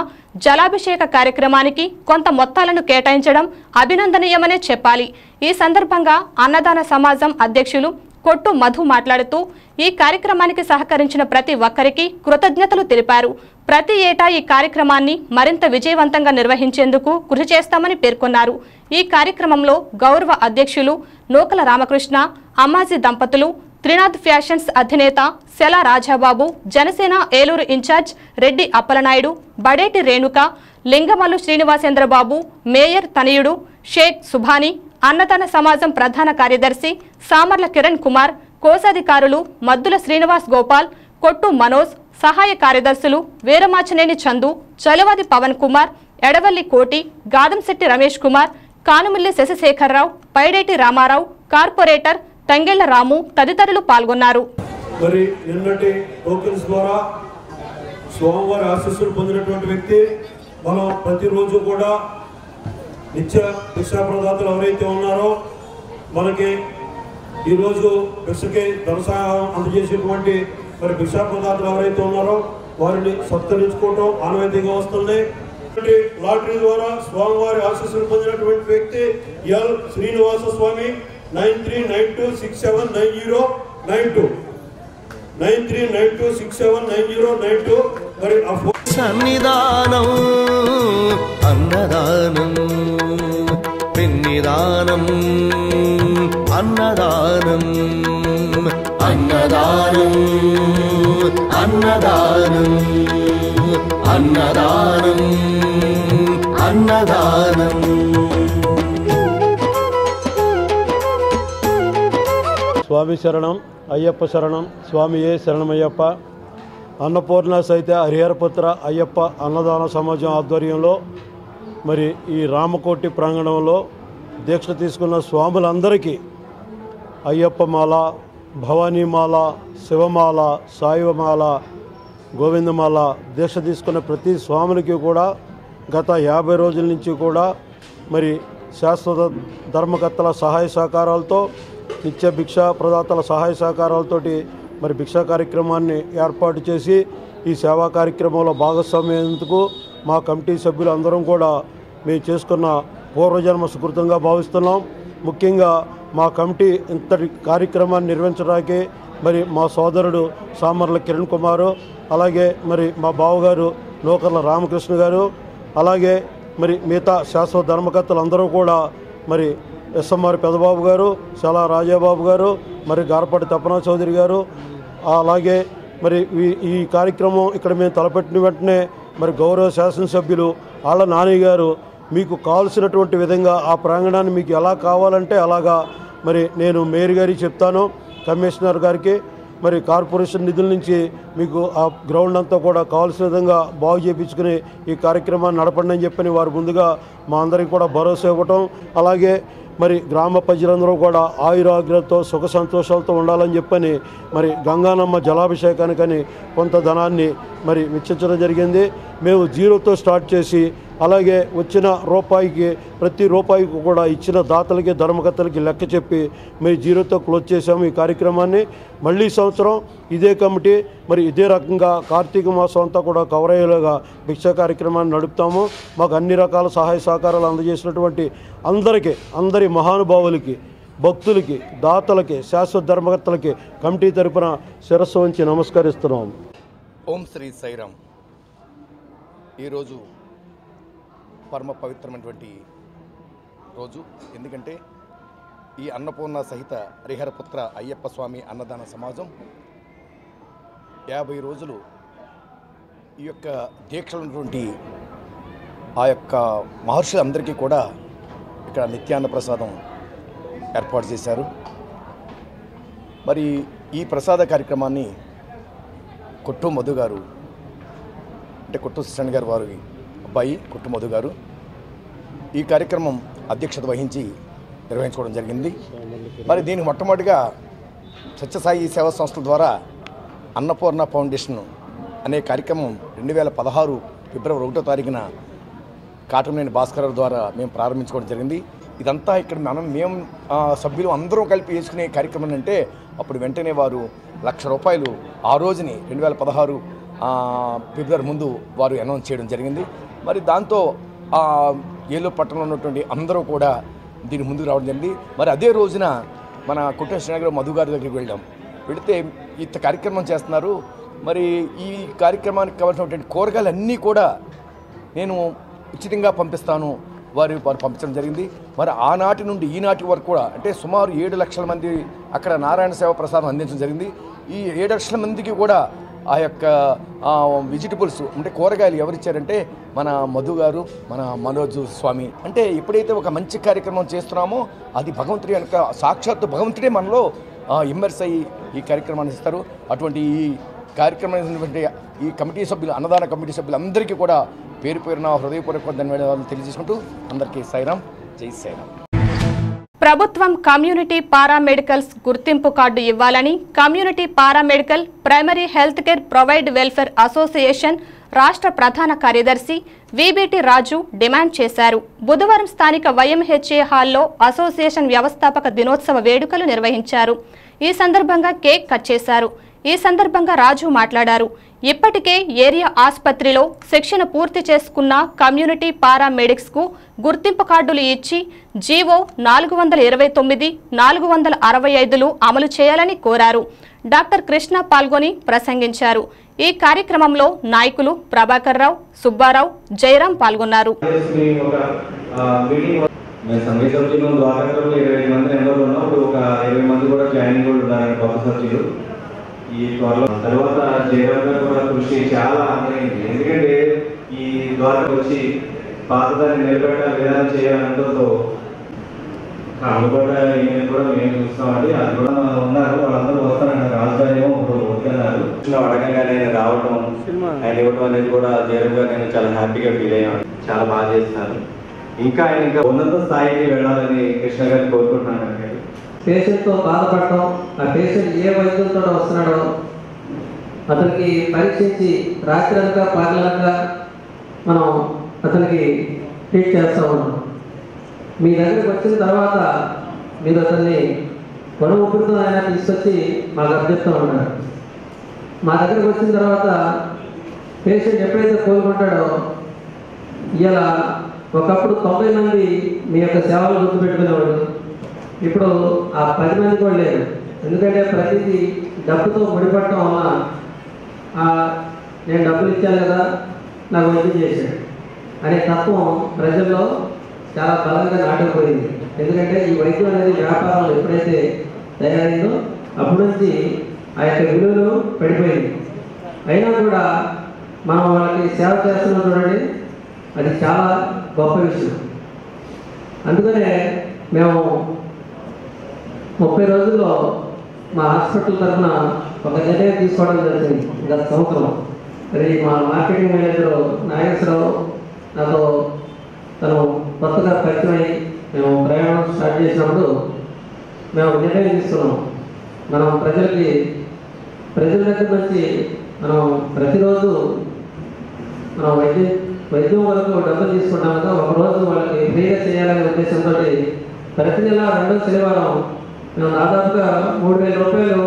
జలాభిషేక కార్యక్రమానికి కొంత మొత్తాలను కేటాయించడం అభినందనీయమనే చెప్పాలి. ఈ సందర్భంగా అన్నదాన సమాజం అధ్యక్షులు కొట్టు మధు మాట్లాడుతూ ఈ కార్యక్రమానికి సహకరించిన ప్రతి ఒక్కరికి కృతజ్ఞతలు తెలిపారు. ప్రతి ఏటా ఈ కార్యక్రమాన్ని మరింత విజయవంతంగా నిర్వహించేందుకు కృషి చేస్తామని పేర్కొన్నారు. ఈ కార్యక్రమంలో గౌరవ అధ్యక్షులు నూకల రామకృష్ణ, అమ్మాజీ దంపతులు, త్రినాథ్ ఫ్యాషన్స్ అధినేత సెల రాజాబాబు, జనసేన ఏలూరు ఇన్ఛార్జ్ రెడ్డి అప్పలనాయుడు, బడేటి రేణుక, లింగమల్లు శ్రీనివాసేంద్రబాబు, మేయర్ తనయుడు షేక్ సుభాని, అన్నదాన సమాజం ప్రధాన కార్యదర్శి సామర్ల కిరణ్ కుమార్, కోశాధికారులు మద్దుల శ్రీనివాస్ గోపాల్, కొట్టు మనోజ్, సహాయ కార్యదర్శులు వీరమాచనేని చందు, చలవాది పవన్ కుమార్, ఎడవల్లి కోటి, గాదంశెట్టి రమేష్ కుమార్, కానుమిల్లి శశిశేఖరరావు, పైడేటి రామారావు, కార్పొరేటర్ తంగెళ్ల రాము తదితరులు పాల్గొన్నారు. మరి నిన్నటి టోకెన్స్ ద్వారా స్వామివారి ఆశీస్సులు పొందినటువంటి వ్యక్తి మనం ప్రతిరోజు కూడా నిత్య భిక్షా ప్రదాతలు ఎవరైతే ఉన్నారో మనకి ఈరోజు భిక్షకి ధన సహాయం అందజేసేటువంటి మరి భిక్షా ప్రదాతలు ఎవరైతే ఉన్నారో వారిని సత్కరించుకోవటం ఆనవాయితీగా వస్తుంది. లాటరీ ద్వారా స్వామివారి ఆశీస్సులు పొందినటువంటి వ్యక్తి ఎల్ శ్రీనివాస స్వామి 9392679092 9392679092 మరి సన్నిధానం అన్నదానం పిన్నిదానం అన్నదానం అన్నదానం అన్నదానం అన్నదానం అన్నదానం. స్వామి శరణం, అయ్యప్ప శరణం, స్వామియే శరణమయ్యప్ప. అన్నపూర్ణ సహిత హరిహరపుత్ర అయ్యప్ప అన్నదాన సమాజం ఆధ్వర్యంలో మరి ఈ రామకోటి ప్రాంగణంలో దీక్ష తీసుకున్న స్వాములందరికీ అయ్యప్పమాల, భవానీమాల, శివమాల, సాయిమాల, గోవిందమాల దీక్ష తీసుకున్న ప్రతి స్వాములకి కూడా గత 50 రోజుల నుంచి కూడా మరి శాశ్వత ధర్మకర్తల సహాయ సహకారాలతో, నిత్య భిక్షా ప్రదాతల సహాయ సహకారాలతోటి మరి భిక్షా కార్యక్రమాన్ని ఏర్పాటు చేసి ఈ సేవా కార్యక్రమంలో భాగస్వామ్యేందుకు మా కమిటీ సభ్యులు అందరం కూడా మేము చేసుకున్న పూర్వజన్మ సుకృతంగా భావిస్తున్నాం. ముఖ్యంగా మా కమిటీ ఇంతటి కార్యక్రమాన్ని నిర్వహించడానికి మరి మా సోదరుడు సామర్ల కిరణ్ కుమారు, అలాగే మరి మా బావగారు నూకర్ల రామకృష్ణ గారు, అలాగే మరి మిగతా శాశ్వత ధర్మకర్తలు అందరూ కూడా మరి ఎస్ఎంఆర్ పెదబాబు గారు, చాలా రాజాబాబు గారు, మరి గారపాటి తపనా చౌదరి గారు, అలాగే మరి ఈ కార్యక్రమం ఇక్కడ మేము తలపెట్టిన వెంటనే మరి గౌరవ శాసనసభ్యులు ఆళ్ళ నాని గారు మీకు కావాల్సినటువంటి విధంగా ఆ ప్రాంగణాన్ని మీకు ఎలా కావాలంటే అలాగా మరి నేను మేయర్ గారికి చెప్తాను, కమిషనర్ గారికి మరి కార్పొరేషన్ నిధుల నుంచి మీకు ఆ గ్రౌండ్ అంతా కూడా కావాల్సిన విధంగా బాగు చేయించుకుని ఈ కార్యక్రమాన్ని నడపండి అని చెప్పని వారు ముందుగా మా అందరికీ కూడా భరోసా ఇవ్వటం, అలాగే మరి గ్రామ ప్రజలందరూ కూడా ఆయురాగ్రతో సుఖ సంతోషాలతో ఉండాలని చెప్పని మరి గంగానమ్మ జలాభిషేకానికని కొంత ధనాన్ని మరి వెచ్చించడం జరిగింది. మేము జీరోతో స్టార్ట్ చేసి అలాగే వచ్చిన రూపాయికి ప్రతి రూపాయికి కూడా ఇచ్చిన దాతలకి ధర్మకర్తలకి లెక్క చెప్పి మేము జీరోతో క్లోజ్ చేసాము ఈ కార్యక్రమాన్ని. మళ్ళీ సంవత్సరం ఇదే కమిటీ మరి ఇదే రకంగా కార్తీక మాసం అంతా కూడా కవర్ అయ్యేలాగా భిక్షా కార్యక్రమాన్ని నడుపుతాము. మాకు అన్ని రకాల సహాయ సహకారాలు అందజేసినటువంటి అందరి మహానుభావులకి, భక్తులకి, దాతలకి, శాశ్వత ధర్మకర్తలకి కమిటీ తరపున శిరస్సు వంచి నమస్కరిస్తున్నాం. ఓం శ్రీ సాయిరామ్. ఈరోజు పరమ పవిత్రమైనటువంటి రోజు. ఎందుకంటే ఈ అన్నపూర్ణ సహిత హరిహరపుత్ర అయ్యప్ప స్వామి అన్నదాన సమాజం 50 రోజులు ఈ యొక్క దీక్షలు ఉన్నటువంటి ఆ యొక్క మహర్షులందరికీ కూడా ఇక్కడ నిత్యాన్న ప్రసాదం ఏర్పాటు చేశారు. మరి ఈ ప్రసాద కార్యక్రమాన్ని కొట్టు మధు గారు, అంటే కొట్టు శ్రీశరణ్ గారు వారి అబ్బాయి కొట్టు మధు గారు ఈ కార్యక్రమం అధ్యక్షత వహించి నిర్వహించుకోవడం జరిగింది. మరి దీనికి మొట్టమొదటిగా సత్యసాయి సేవా సంస్థల ద్వారా అన్నపూర్ణ ఫౌండేషన్ అనే కార్యక్రమం 2016 ఫిబ్రవరి 1వ తారీఖున కాటమనేని భాస్కర్ ద్వారా మేము ప్రారంభించుకోవడం జరిగింది. ఇదంతా ఇక్కడ మేము సభ్యులు అందరం కలిపి వేసుకునే కార్యక్రమం అంటే అప్పుడు వెంటనే వారు ₹1,00,000 ఆ రోజుని 2016 ఫిబ్రవరి ముందు వారు అనౌన్స్ చేయడం జరిగింది. మరి దాంతో ఏలూరు పట్టణంలో ఉన్నటువంటి అందరూ కూడా దీని ముందుకు రావడం జరిగింది. మరి అదే రోజున మన కుట్ర శ్రీనగర్ మధు గారి దగ్గరికి వెళితే ఇంత కార్యక్రమం చేస్తున్నారు, మరి ఈ కార్యక్రమానికి కావాల్సినటువంటి కూరగాయలు అన్నీ కూడా నేను ఉచితంగా పంపిస్తాను వారు పంపించడం జరిగింది. మరి ఆనాటి నుండి ఈనాటి వరకు కూడా అంటే సుమారు 7 లక్షల మంది అక్కడ నారాయణ సేవ ప్రసాదం అందించడం జరిగింది. ఈ 7 లక్షల మందికి కూడా ఆ యొక్క వెజిటబుల్స్ అంటే కూరగాయలు ఎవరిచ్చారంటే మన మధు గారు, మన మనోజ్ స్వామి. అంటే ఎప్పుడైతే ఒక మంచి కార్యక్రమం చేస్తున్నామో అది భగవంతుడి కనుక సాక్షాత్తు భగవంతుడే మనలో ఇమ్మర్స్ అయ్యి ఈ కార్యక్రమాన్ని ఇస్తారు. అటువంటి ఈ కార్యక్రమాన్ని ఈ కమిటీ సభ్యులు, అన్నదాన కమిటీ సభ్యులందరికీ కూడా పేరు పేరున హృదయపూర్వక ధన్యవాదాలు తెలియజేసుకుంటూ అందరికీ సాయిరామ్, జై సాయిరామ్. ప్రభుత్వం కమ్యూనిటీ పారామెడికల్స్ గుర్తింపు కార్డు ఇవ్వాలని community paramedical primary health care provide welfare association రాష్ట్ర ప్రధాన కార్యదర్శి విబిటి రాజు డిమాండ్ చేశారు. బుధవారం స్థానిక వైఎంహెచ్ఏ హాల్లో అసోసియేషన్ వ్యవస్థాపక దినోత్సవ వేడుకలు నిర్వహించారు. ఈ సందర్భంగా కేక్ కట్ చేశారు. ఈ సందర్భంగా రాజు మాట్లాడారు. ఇప్పటికే ఏరియా ఆసుపత్రిలో శిక్షణ పూర్తి చేసుకున్న కమ్యూనిటీ పారామెడిక్స్ కు గుర్తింపు కార్డులు ఇచ్చి జీవో 429, 465 అమలు చేయాలని కోరారు. డాక్టర్ కృష్ణ పాల్గొని ప్రసంగించారు. ఈ కార్యక్రమంలో నాయకులు ప్రభాకర్ రావు, సుబ్బారావు, జయరాం పాల్గొన్నారు. ఈ త్వరలో తర్వాత జయరాం గారు కూడా కృషి చాలా అందమైంది. ఎందుకంటే ఈ ద్వారా వచ్చి పాతదాన్ని నిలబెట్టాలి, విధానం చేయాలనుకుంటూ అందుబాటు కూడా మేము చూస్తామండి. అది కూడా ఉన్నారు, వాళ్ళందరూ వస్తారన్నారు. రాజధాని ఇప్పుడు వద్దన్నారు. అడగంగానే రావటం ఆయన ఇవ్వటం అనేది కూడా జయరాం గారు నేను చాలా హ్యాపీగా ఫీల్ అయ్యాను. చాలా బాగా చేస్తున్నారు. ఇంకా ఆయన ఇంకా ఉన్నత స్థాయికి వెళ్ళాలని కృష్ణ గారిని కోరుకుంటున్నాను. పేషెంట్తో బాధపడటం, ఆ పేషెంట్ ఏ వైద్యంతో వస్తున్నాడో అతనికి పరీక్షించి రాత్రంతా పగలనక మనం అతనికి ట్రీట్ చేస్తూ ఉన్నాం. మీ దగ్గరికి వచ్చిన తర్వాత మీరు అతన్ని ఊపిరితో అయినా తీసుకొచ్చి మాకు అప్పచెప్తూ ఉంటారు. మా దగ్గరికి వచ్చిన తర్వాత పేషెంట్ ఎప్పుడైతే కోలుకుంటాడో ఇలా ఒకప్పుడు 90 మంది మీ యొక్క సేవలు గుర్తుపెట్టుకునేవాడు. ఇప్పుడు ఆ 10 మంది కూడా లేరు. ఎందుకంటే ప్రతిదీ డబ్బుతో ముడిపడటం వల్ల నేను డబ్బులు ఇచ్చాను కదా నాకు వైద్యం చేశాడు అనే తత్వం ప్రజల్లో చాలా బలంగా నాటుకుపోయింది. ఎందుకంటే ఈ వైద్యం అనేది వ్యాపారంలో ఎప్పుడైతే తయారైందో అప్పటి నుంచి ఆ యొక్క విలువలు పడిపోయింది. అయినా కూడా మనం వాళ్ళకి సేవ చేస్తున్నాం చూడండి, అది చాలా గొప్ప విషయం. అందుకనే మేము 30 రోజుల్లో మా హాస్పిటల్ తరఫున ఒక నిర్ణయం తీసుకోవడం జరిగింది గత సంవత్సరం. మరి మా మార్కెటింగ్ మేనేజర్ నాగేశ్వరరావు నాతో తను కొత్తగా పరిచయం అయ్యి మేము ప్రయాణం స్టార్ట్ చేసినప్పుడు మేము నిర్ణయం తీసుకున్నాం. మనం ప్రజల దగ్గర నుంచి మనం ప్రతిరోజు మనం వైద్యం వరకు డబ్బులు తీసుకుంటాం కదా, ఒకరోజు వాళ్ళకి ఫ్రీగా చేయాలనే ఉద్దేశంతో ప్రతి నెల 2వ శనివారం మేము దాదాపుగా 3,000 రూపాయలు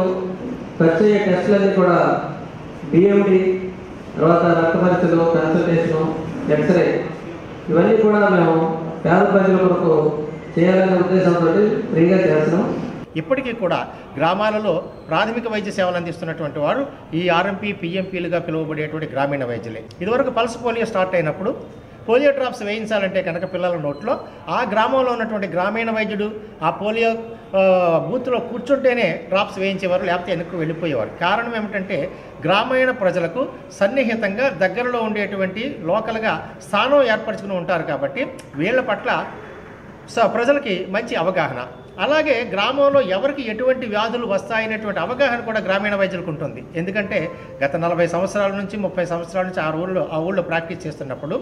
ఖర్చు అయ్యే టెస్టులన్నీ కూడా డిఎండి, తర్వాత రక్త పరీక్షలు, కన్సల్టేషను, ఎక్స్రే ఇవన్నీ కూడా మేము పేద ప్రజల కొరకు చేయాలనే ఉద్దేశంతో ఫ్రీగా చేస్తున్నాం. ఇప్పటికీ కూడా గ్రామాలలో ప్రాథమిక వైద్య సేవలు అందిస్తున్నటువంటి వారు ఈ ఆర్ఎంపీ, పిఎంపీలుగా పిలువబడేటువంటి గ్రామీణ వైద్యులే. ఇదివరకు పల్స్ పోలియో స్టార్ట్ అయినప్పుడు పోలియో డ్రాప్స్ వేయించాలంటే కనుక పిల్లల నోట్లో ఆ గ్రామంలో ఉన్నటువంటి గ్రామీణ వైద్యుడు ఆ పోలియో బూత్లో కూర్చుంటేనే డ్రాప్స్ వేయించేవారు, లేకపోతే వెనక్కి వెళ్ళిపోయేవారు. కారణం ఏమిటంటే గ్రామీణ ప్రజలకు సన్నిహితంగా దగ్గరలో ఉండేటువంటి లోకల్గా స్థానం ఏర్పరచుకుని ఉంటారు కాబట్టి వీళ్ళ పట్ల ప్రజలకి మంచి అవగాహన. అలాగే గ్రామంలో ఎవరికి ఎటువంటి వ్యాధులు వస్తాయనేటువంటి అవగాహన కూడా గ్రామీణ వైద్యులకు ఉంటుంది. ఎందుకంటే గత 40 సంవత్సరాల నుంచి 30 సంవత్సరాల నుంచి ఆ ఊళ్ళో ప్రాక్టీస్ చేస్తున్నప్పుడు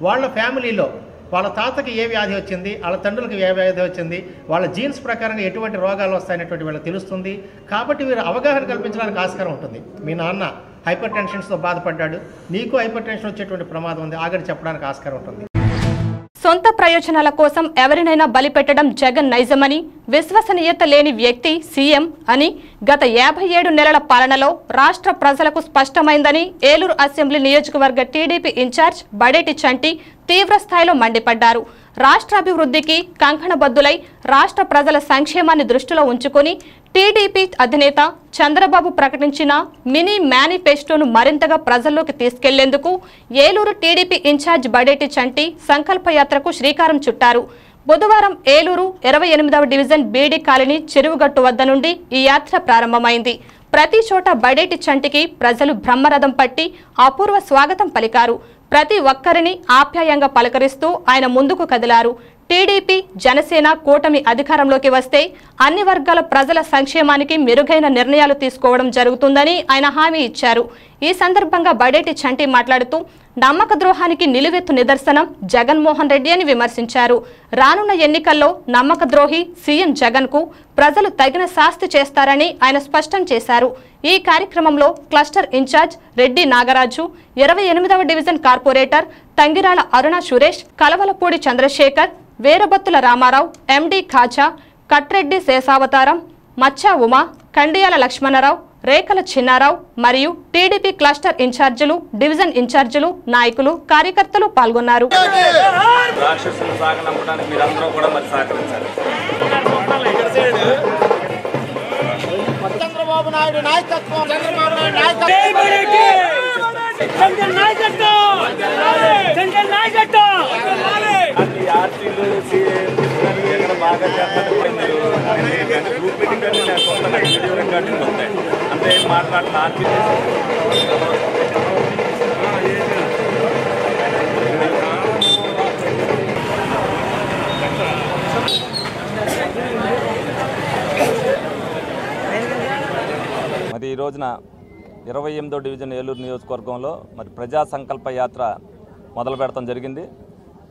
వాళ్ళ ఫ్యామిలీలో వాళ్ళ తాతకి ఏ వ్యాధి వచ్చింది, వాళ్ళ తండ్రులకు ఏ వ్యాధి వచ్చింది, వాళ్ళ జీన్స్ ప్రకారంగా ఎటువంటి రోగాలు వస్తాయనేటువంటి వీళ్ళకి తెలుస్తుంది. కాబట్టి వీరు అవగాహన కల్పించడానికి ఆస్కారం ఉంటుంది. మీ నాన్న హైపర్ టెన్షన్స్తో బాధపడ్డాడు, నీకు హైపర్ టెన్షన్ వచ్చేటువంటి ప్రమాదం ఉంది, ఆగని చెప్పడానికి ఆస్కారం ఉంటుంది. సొంత ప్రయోజనాల కోసం ఎవరినైనా బలిపెట్టడం జగన్ నైజమని, విశ్వసనీయత లేని వ్యక్తి సీఎం అని గత 57 నెలల పాలనలో రాష్ట్ర ప్రజలకు స్పష్టమైందని ఏలూరు అసెంబ్లీ నియోజకవర్గ టీడీపీ ఇన్ఛార్జ్ బడేటి చంటి తీవ్రస్థాయిలో మండిపడ్డారు. రాష్ట్రాభివృద్ధికి కంకణబద్దులై రాష్ట్ర ప్రజల సంక్షేమాన్ని దృష్టిలో ఉంచుకొని టీడీపీ అధినేత చంద్రబాబు ప్రకటించిన మినీ మేనిఫెస్టోను మరింతగా ప్రజల్లోకి తీసుకెళ్లేందుకు ఏలూరు టీడీపీ ఇన్ఛార్జ్ బడేటి చంటి సంకల్పయాత్రకు శ్రీకారం చుట్టారు. బుధవారం ఏలూరు 28వ డివిజన్ బీడీ కాలనీ చెరువుగట్టు వద్ద నుండి ఈ యాత్ర ప్రారంభమైంది. ప్రతి చోట బడేటి చంటికి ప్రజలు బ్రహ్మరథం పట్టి అపూర్వ స్వాగతం పలికారు. ప్రతి ఒక్కరిని ఆప్యాయంగా పలకరిస్తూ ఆయన ముందుకు కదిలారు. టీడీపీ, జనసేన కూటమి అధికారంలోకి వస్తే అన్ని వర్గాల ప్రజల సంక్షేమానికి మెరుగైన నిర్ణయాలు తీసుకోవడం జరుగుతుందని ఆయన హామీ ఇచ్చారు. ఈ సందర్భంగా బడేటి చంటి మాట్లాడుతూ నమ్మక ద్రోహానికి నిలువెత్తు నిదర్శనం జగన్మోహన్ రెడ్డి అని విమర్శించారు. రానున్న ఎన్నికల్లో నమ్మక ద్రోహి సీఎం జగన్కు ప్రజలు తగిన శాస్తి చేస్తారని ఆయన స్పష్టం చేశారు. ఈ కార్యక్రమంలో క్లస్టర్ ఇన్ఛార్జ్ రెడ్డి నాగరాజు, 28వ division corporator Tangirala Aruna Suresh, Kalavalapudi Chandrasekhar, Veerabathula Rama Rao, MD Khaja, Katreddy Seshavataram, Maccha Uma, కండియాల Lakshmanarao, రేఖల చిన్నారావు మరియు టీడీపీ క్లస్టర్ ఇన్ఛార్జీలు, డివిజన్ ఇన్ఛార్జీలు, నాయకులు, కార్యకర్తలు పాల్గొన్నారు. రాక్షసులు సాగనంపడానికి మీరందరూ కూడా మరి సహకరించాలి. చంద్రబాబు నాయుడు నాయకత్వం, చంద్రబాబు నాయుడు బాగా గ్రూప్ మీటింగ్ అంటే మాట్లాడిన మరి ఈ రోజున 28వ డివిజన్ ఏలూరు నియోజకవర్గంలో మరి ప్రజా సంకల్ప యాత్ర మొదలు పెడతాం జరిగింది.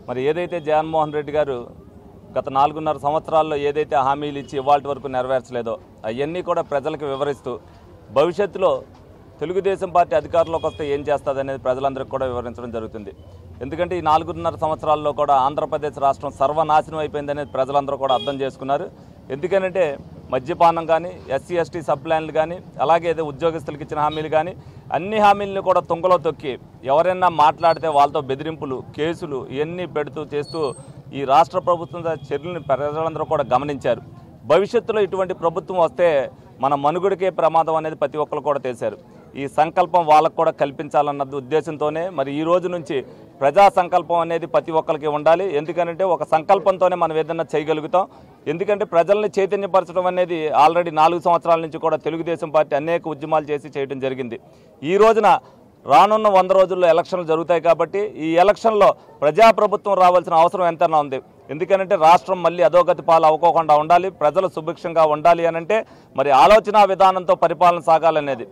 మరి ఏదైతే జగన్మోహన్ రెడ్డి గారు గత 4.5 సంవత్సరాల్లో ఏదైతే హామీలు ఇచ్చి ఇవాళ వరకు నెరవేర్చలేదో అవన్నీ కూడా ప్రజలకు వివరిస్తూ భవిష్యత్తులో తెలుగుదేశం పార్టీ అధికారంలోకి వస్తే ఏం చేస్తుంది అనేది ప్రజలందరికీ కూడా వివరించడం జరుగుతుంది. ఎందుకంటే ఈ 4.5 సంవత్సరాల్లో కూడా ఆంధ్రప్రదేశ్ రాష్ట్రం సర్వనాశనం అయిపోయిందనేది ప్రజలందరూ కూడా అర్థం చేసుకున్నారు. ఎందుకంటే మద్యపానం కానీ, ఎస్సీ ఎస్టీ సబ్ ప్లాన్లు కానీ, అలాగే ఏదో ఉద్యోగస్తులకు ఇచ్చిన హామీలు కానీ అన్ని హామీలను కూడా తుంగలో తొక్కి ఎవరైనా మాట్లాడితే వాళ్ళతో బెదిరింపులు, కేసులు ఇవన్నీ పెడుతూ చేస్తూ ఈ రాష్ట్ర ప్రభుత్వం చర్యలను ప్రజలందరూ కూడా గమనించారు. భవిష్యత్తులో ఇటువంటి ప్రభుత్వం వస్తే మన మనుగడకే ప్రమాదం అనేది ప్రతి ఒక్కరు కూడా తెలిసారు. ఈ సంకల్పం వాళ్ళకు కూడా కల్పించాలన్న ఉద్దేశంతోనే మరి ఈ రోజు నుంచి ప్రజా సంకల్పం అనేది ప్రతి ఒక్కరికి ఉండాలి. ఎందుకంటే ఒక సంకల్పంతోనే మనం ఏదైనా చేయగలుగుతాం. ఎందుకంటే ప్రజల్ని చైతన్యపరచడం అనేది ఆల్రెడీ 4 సంవత్సరాల నుంచి కూడా తెలుగుదేశం పార్టీ అనేక ఉద్యమాలు చేసి చేయడం జరిగింది. ఈ రోజున రానున్న 100 రోజుల్లో ఎలక్షన్లు జరుగుతాయి కాబట్టి ఈ ఎలక్షన్లో ప్రజాప్రభుత్వం రావాల్సిన అవసరం ఎంతైనా ఉంది. ఎందుకంటే రాష్ట్రం మళ్ళీ అధోగతి పాలు అవ్వకోకుండా ఉండాలి, ప్రజలు సుభిక్షంగా ఉండాలి అనంటే మరి ఆలోచన విధానంతో పరిపాలన సాగాలనేది.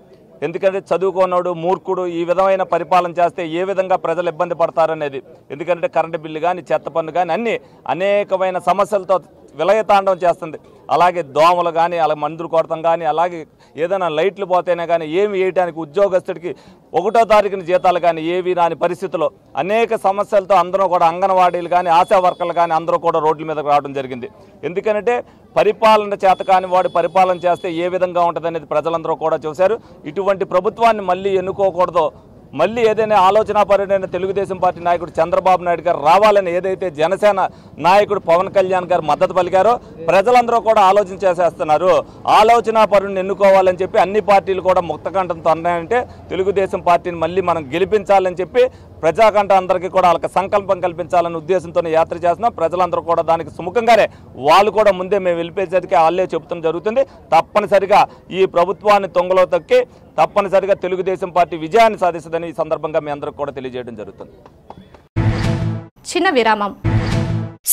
ఎందుకంటే చదువుకోనోడు మూర్ఖుడు ఈ విధమైన పరిపాలన చేస్తే ఏ విధంగా ప్రజలు ఇబ్బంది పడతారనేది. ఎందుకంటే కరెంటు బిల్లు కానీ చెత్త పన్ను కానీ అన్ని అనేకమైన సమస్యలతో విలయతాండవం చేస్తుంది. అలాగే దోమలు కానీ అలా మందులు కొడతాం కానీ అలాగే ఏదైనా లైట్లు పోతేనే కానీ ఏమి వేయడానికి ఉద్యోగస్తుడికి 1వ తారీఖున జీతాలు కానీ ఏవి రాని పరిస్థితుల్లో అనేక సమస్యలతో అందరూ కూడా అంగన్వాడీలు కానీ ఆశా వర్కర్లు కానీ అందరూ కూడా రోడ్ల మీదకి రావడం జరిగింది. ఎందుకంటే పరిపాలన చేత కాని వాడు పరిపాలన చేస్తే ఏ విధంగా ఉంటుంది అనేది ప్రజలందరూ కూడా చూశారు. ఇటువంటి ప్రభుత్వాన్ని మళ్ళీ ఎన్నుకోకూడదో, మళ్ళీ ఏదైనా ఆలోచనాపరుడైన తెలుగుదేశం పార్టీ నాయకుడు చంద్రబాబు నాయుడు గారు రావాలని ఏదైతే జనసేన నాయకుడు పవన్ కళ్యాణ్ గారు మద్దతు పలికారో ప్రజలందరూ కూడా ఆలోచన చేసేస్తున్నారు. ఆలోచనాపరుడిని ఎన్నుకోవాలని చెప్పి అన్ని పార్టీలు కూడా ముక్తకంఠంతో అన్నాయంటే తెలుగుదేశం పార్టీని మళ్ళీ మనం గెలిపించాలని చెప్పి ప్రజాకంఠ అందరికీ కూడా వాళ్ళకి సంకల్పం కల్పించాలనే ఉద్దేశంతో యాత్ర చేస్తున్నాం. ప్రజలందరూ కూడా దానికి సుముఖంగానే వాళ్ళు కూడా ముందే మేము వెళ్ళిపోయేసరికి వాళ్ళే చెబుతాం జరుగుతుంది. తప్పనిసరిగా ఈ ప్రభుత్వాన్ని తొంగలో తొక్కి తప్పనిసరిగా తెలుగుదేశం పార్టీ విజయాన్ని సాధిస్తుందని ఈ సందర్భంగా మీ అందరికి కూడా తెలియజేయడం జరుగుతుంది. చిన్న విరామం.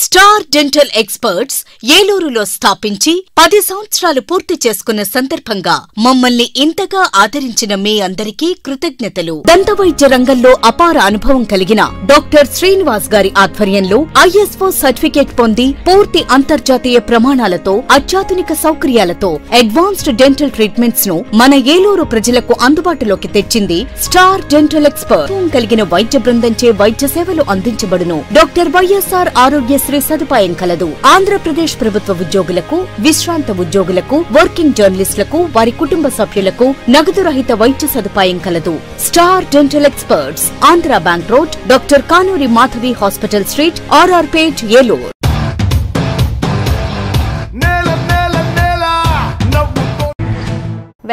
స్టార్ డెంటల్ ఎక్స్పర్ట్స్ ఏలూరులో స్థాపించి 10 సంవత్సరాలు పూర్తి చేసుకున్న సందర్భంగా మమ్మల్ని ఇంతగా ఆదరించిన మీ అందరికీ కృతజ్ఞతలు. దంతవైద్య రంగంలో అపార అనుభవం కలిగిన డాక్టర్ శ్రీనివాస్ గారి ఆధ్వర్యంలో ISO సర్టిఫికేట్ పొంది పూర్తి అంతర్జాతీయ ప్రమాణాలతో అత్యాధునిక సౌకర్యాలతో అడ్వాన్స్డ్ డెంటల్ ట్రీట్మెంట్స్ ను మన ఏలూరు ప్రజలకు అందుబాటులోకి తెచ్చింది స్టార్ డెంటల్ ఎక్స్పర్ట్. కలిగిన వైద్య బృందంచే వైద్య సేవలు అందించబడును. డాక్టర్ వైఎస్ఆర్ ఆరోగ్య శ్రీ సదుపాయం కలదు. ఆంధ్రప్రదేశ్ ప్రభుత్వ ఉద్యోగులకు, విశ్రాంత ఉద్యోగులకు, వర్కింగ్ జర్నలిస్టులకు, వారి కుటుంబ సభ్యులకు నగదు రహిత వైద్య సదుపాయం కలదు. Star dental experts, Andhra bank road, doctor Kanuri Madhavi hospital street, RR Pet, Eluru.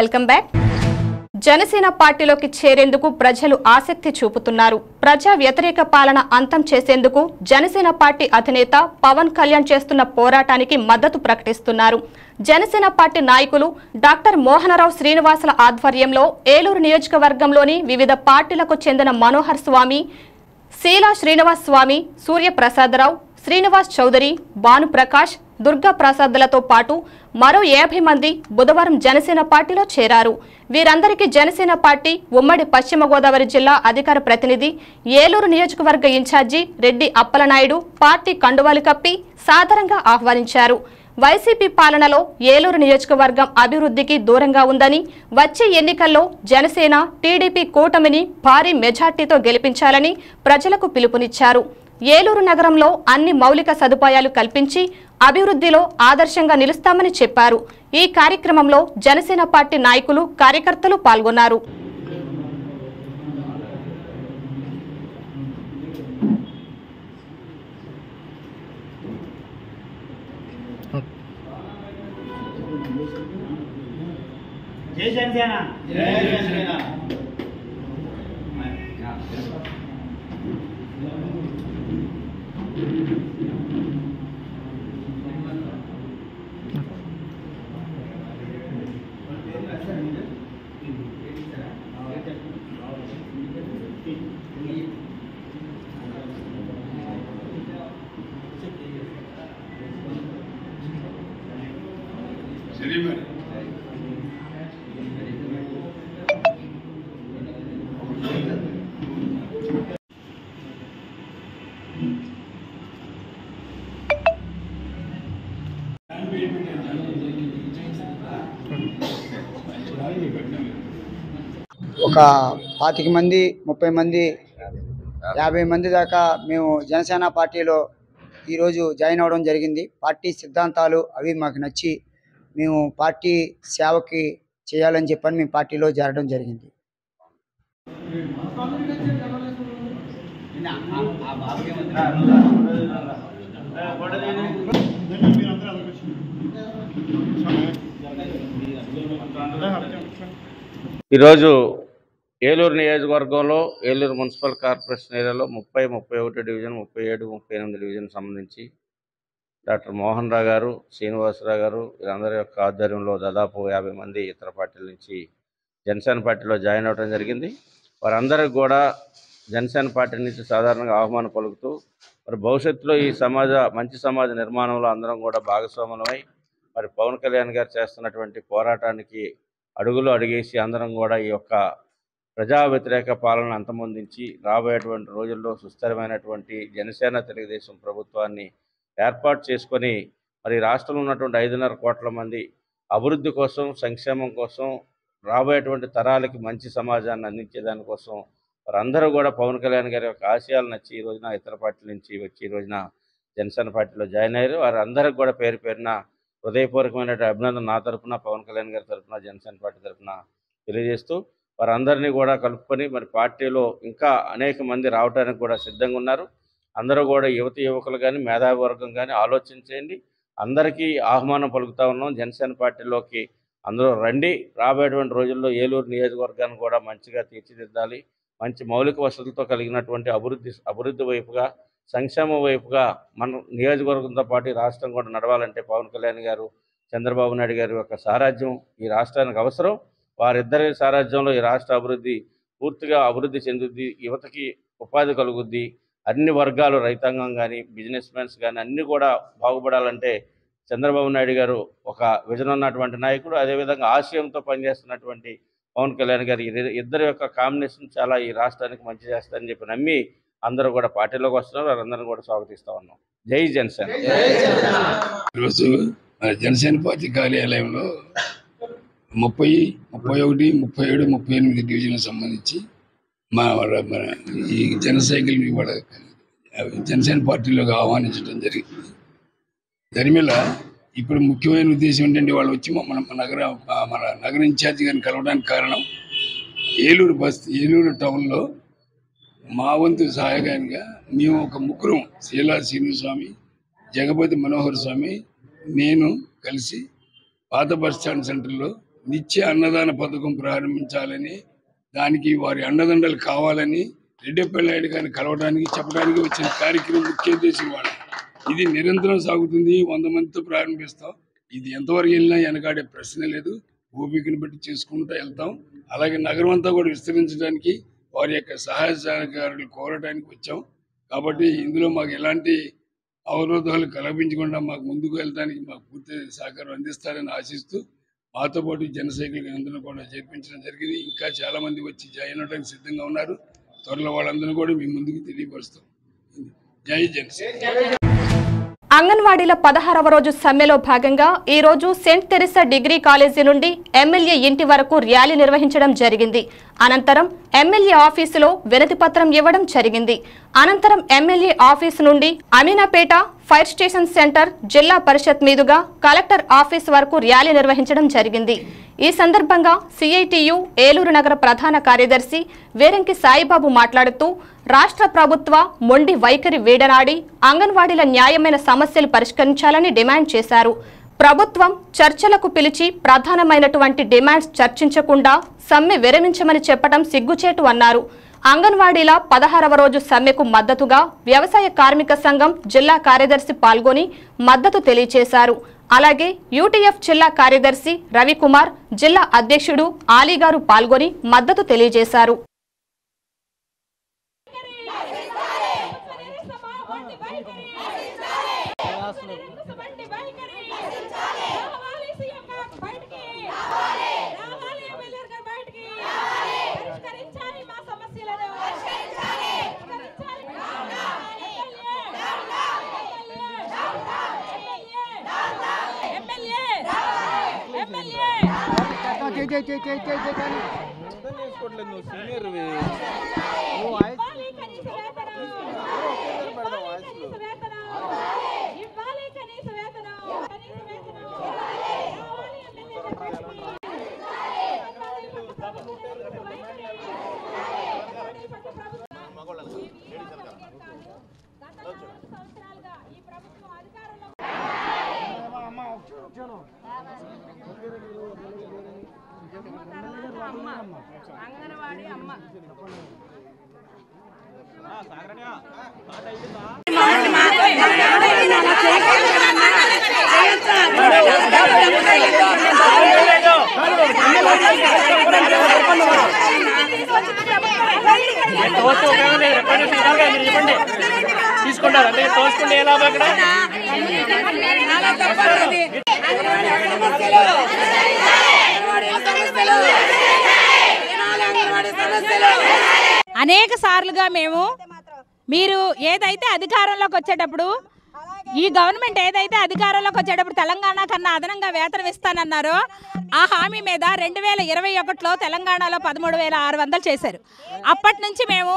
Welcome back. Janasena పార్టీలోకి చేరేందుకు ప్రజలు ఆసక్తి చూపుతున్నారు. ప్రజా వ్యతిరేక పాలన అంతం చేసేందుకు జనసేన పార్టీ అధినేత పవన్ కళ్యాణ్ చేస్తున్న పోరాటానికి మద్దతు ప్రకటిస్తున్నారు. జనసేన పార్టీ నాయకులు డాక్టర్ మోహనరావు శ్రీనివాసుల ఆధ్వర్యంలో ఏలూరు నియోజకవర్గంలోని వివిధ పార్టీలకు చెందిన మనోహర్ స్వామి, శీలా శ్రీనివాస్ స్వామి, సూర్యప్రసాదరావు, శ్రీనివాస్ చౌదరి, భానుప్రకాష్, దుర్గా ప్రసాద్లతో పాటు మరో 50 మంది బుధవారం జనసేన పార్టీలో చేరారు. వీరందరికీ జనసేన పార్టీ ఉమ్మడి పశ్చిమ గోదావరి జిల్లా అధికార ప్రతినిధి, ఏలూరు నియోజకవర్గ ఇన్ఛార్జి రెడ్డి అప్పలనాయుడు పార్టీ కండువాలు కప్పి సాదరంగా ఆహ్వానించారు. వైసీపీ పాలనలో ఏలూరు నియోజకవర్గం అభివృద్ధికి దూరంగా ఉందని, వచ్చే ఎన్నికల్లో జనసేన టీడీపీ కూటమిని భారీ మెజార్టీతో గెలిపించాలని ప్రజలకు పిలుపునిచ్చారు. ఏలూరు నగరంలో అన్ని మౌలిక సదుపాయాలు కల్పించి అభివృద్ధిలో ఆదర్శంగా నిలుస్తామని చెప్పారు. ఈ కార్యక్రమంలో జనసేన పార్టీ నాయకులు, కార్యకర్తలు పాల్గొన్నారు. జై జనసేన. జై జనసేన. ఒక 25 మంది 30 మంది 50 మంది దాకా మేము జనసేన పార్టీలో ఈరోజు జాయిన్ అవ్వడం జరిగింది. పార్టీ సిద్ధాంతాలు అవి మాకు నచ్చి మేము పార్టీ సేవకి చేయాలని చెప్పని మేము పార్టీలో చేరడం జరిగింది. ఈరోజు ఏలూరు నియోజకవర్గంలో ఏలూరు మున్సిపల్ కార్పొరేషన్ ఏరియాలో 30, 31 డివిజన్, 37, 38 డివిజన్ సంబంధించి డాక్టర్ మోహన్ రావు గారు, శ్రీనివాసరావు గారు వీరందరి యొక్క ఆధ్వర్యంలో దాదాపు 50 మంది ఇతర పార్టీల నుంచి జనసేన పార్టీలో జాయిన్ అవ్వడం జరిగింది. వారందరికీ కూడా జనసేన పార్టీ నుంచి సాధారణంగా ఆహ్వానం పలుకుతూ మరి భవిష్యత్తులో ఈ మంచి సమాజ నిర్మాణంలో అందరం కూడా భాగస్వాములమై మరి పవన్ కళ్యాణ్ గారు చేస్తున్నటువంటి పోరాటానికి అడుగులు అడిగేసి అందరం కూడా ఈ యొక్క ప్రజా వ్యతిరేక పాలన అంతమొందించి రాబోయేటువంటి రోజుల్లో సుస్థిరమైనటువంటి జనసేన తెలుగుదేశం ప్రభుత్వాన్ని ఏర్పాటు చేసుకొని మరి రాష్ట్రంలో ఉన్నటువంటి 5.5 కోట్ల మంది అభివృద్ధి కోసం, సంక్షేమం కోసం, రాబోయేటువంటి తరాలకి మంచి సమాజాన్ని అందించే దానికోసం వారందరూ కూడా పవన్ కళ్యాణ్ గారి యొక్క ఆశయాలు నచ్చి ఈ రోజున ఇతర పార్టీల నుంచి వచ్చి ఈ రోజున జనసేన పార్టీలో జాయిన్ అయ్యారు. వారందరికీ కూడా పేరు పేరున హృదయపూర్వకమైన అభినందన నా తరఫున, పవన్ కళ్యాణ్ గారి తరఫున, జనసేన పార్టీ తరఫున తెలియజేస్తూ వారందరినీ కూడా కలుపుకొని మరి పార్టీలో ఇంకా అనేక మంది రావడానికి కూడా సిద్ధంగా ఉన్నారు. అందరూ కూడా యువకులు కానీ మేధావి వర్గం కానీ ఆలోచించేయండి. అందరికీ ఆహ్వానం పలుకుతా ఉన్నాం. జనసేన పార్టీలోకి అందరూ రండి. రాబోయేటువంటి రోజుల్లో ఏలూరు నియోజకవర్గాన్ని కూడా మంచిగా తీర్చిదిద్దాలి. మంచి మౌలిక వసతులతో కలిగినటువంటి అభివృద్ధి వైపుగా, సంక్షేమం వైపుగా మన నియోజకవర్గంతో పాటు రాష్ట్రం కూడా నడవాలంటే పవన్ కళ్యాణ్ గారు, చంద్రబాబు నాయుడు గారి యొక్క సారథ్యం ఈ రాష్ట్రానికి అవసరం. వారిద్దరి సారథ్యంలో ఈ రాష్ట్ర అభివృద్ధి పూర్తిగా అభివృద్ధి చెందుద్ది. యువతకి ఉపాధి కలుగుద్ది. అన్ని వర్గాలు, రైతాంగం కానీ, బిజినెస్ మ్యాన్స్ కానీ అన్నీ కూడా బాగుపడాలంటే చంద్రబాబు నాయుడు గారు ఒక విజన్ ఉన్నటువంటి నాయకుడు. అదేవిధంగా ఆశయంతో పనిచేస్తున్నటువంటి పవన్ కళ్యాణ్ గారి ఇద్దరి యొక్క కాంబినేషన్ చాలా ఈ రాష్ట్రానికి మంచి చేస్తారని చెప్పి నమ్మి అందరూ కూడా పార్టీలోకి వస్తున్నారు. వారందరినీ కూడా స్వాగతిస్తూ ఉన్నాం. జై జనసేన. ఈరోజు జనసేన పార్టీ కార్యాలయంలో 30, 31, 37, 38 డివిజన్లకు సంబంధించి మన ఈ జనసైకిల్ ఇవాళ జనసేన పార్టీలోకి ఆహ్వానించడం జరిగింది. దాని మీద ఇప్పుడు ముఖ్యమైన ఉద్దేశం ఏంటంటే వాళ్ళు వచ్చి మన నగర ఇన్ఛార్జి గారిని కలవడానికి కారణం ఏలూరు టౌన్లో మా వంతు సహాయకారిగా మేము ఒక ముగ్గురం, శీలా శ్రీనిస్వామి, జగపతి మనోహర్ స్వామి, నేను కలిసి పాత బస్టాండ్ సెంటర్లో నిత్య అన్నదాన పథకం ప్రారంభించాలని, దానికి వారి అండదండలు కావాలని రెడ్డిపల్లి గారిని కలవడానికి చెప్పడానికి వచ్చిన కార్యక్రమం ముఖ్య ఉద్దేశం వాళ్ళు. ఇది నిరంతరం సాగుతుంది. 100 మందితో ప్రారంభిస్తాం. ఇది ఎంతవరకు వెళ్ళినా వెనకాడే ప్రశ్న లేదు. ఓపికను బట్టి చేసుకుంటూ వెళ్తాం. అలాగే నగరం అంతా కూడా విస్తరించడానికి వారి యొక్క సహాయ సహకారాలు కోరడానికి వచ్చాం. కాబట్టి ఇందులో మాకు ఎలాంటి అవరోధాలు కల్పించకుండా మాకు ముందుకు వెళ్ళడానికి మాకు పూర్తి సహకారం అందిస్తారని ఆశిస్తూ మాతో పాటు జనసైకిల్ అందరూ కూడా చేర్పించడం జరిగింది. ఇంకా చాలా మంది వచ్చి జాయిన్ అవడానికి సిద్ధంగా ఉన్నారు. త్వరలో వాళ్ళందరూ కూడా మీ ముందుకు తెలియపరుస్తాం. జై జనసేన. అంగన్వాడీల 16వ రోజు సమ్మెలో భాగంగా ఈ రోజు సెయింట్ తెరిసా డిగ్రీ కాలేజీ నుండి ఎమ్మెల్యే ఇంటి వరకు ర్యాలీ నిర్వహించడం జరిగింది. అనంతరం ఎమ్మెల్యే ఆఫీసులో వినతి పత్రం ఇవ్వడం జరిగింది. అనంతరం ఎమ్మెల్యే ఆఫీసు నుండి అమీనాపేట ఫైర్ స్టేషన్ సెంటర్, జిల్లా పరిషత్ మీదుగా కలెక్టర్ ఆఫీస్ వరకు ర్యాలీ నిర్వహించడం జరిగింది. ఈ సందర్భంగా సిఐటియు ఏలూరు నగర ప్రధాన కార్యదర్శి వేరంకి సాయిబాబు మాట్లాడుతూ రాష్ట్ర ప్రభుత్వ మొండి వైఖరి వీడనాడి అంగన్వాడీల న్యాయమైన సమస్యలు పరిష్కరించాలని డిమాండ్ చేశారు. ప్రభుత్వం చర్చలకు పిలిచి ప్రధానమైనటువంటి డిమాండ్స్ చర్చించకుండా సమ్మె విరమించమని చెప్పడం సిగ్గుచేటు అన్నారు. అంగన్వాడీల 16వ రోజు సమ్మెకు మద్దతుగా వ్యవసాయ కార్మిక సంఘం జిల్లా కార్యదర్శి పాల్గొని మద్దతు తెలియజేశారు. అలాగే యూటీఎఫ్ జిల్లా కార్యదర్శి రవికుమార్, జిల్లా అధ్యక్షుడు ఆలీగారు పాల్గొని మద్దతు తెలియజేశారు. అంగన్వాడీ అమ్మ తీసుకుంటారు అంటే తోసుకుంటే ఎలా అక్కడ అనేక సార్లుగా మేము మీరు ఏదైతే అధికారంలోకి వచ్చేటప్పుడు ఈ గవర్నమెంట్ ఏదైతే అధికారంలోకి వచ్చేటప్పుడు తెలంగాణ కన్నా అదనంగా వేతనం ఇస్తానన్నారో ఆ హామీ మీద 2021లో తెలంగాణలో 13,600 చేశారు. అప్పటి నుంచి మేము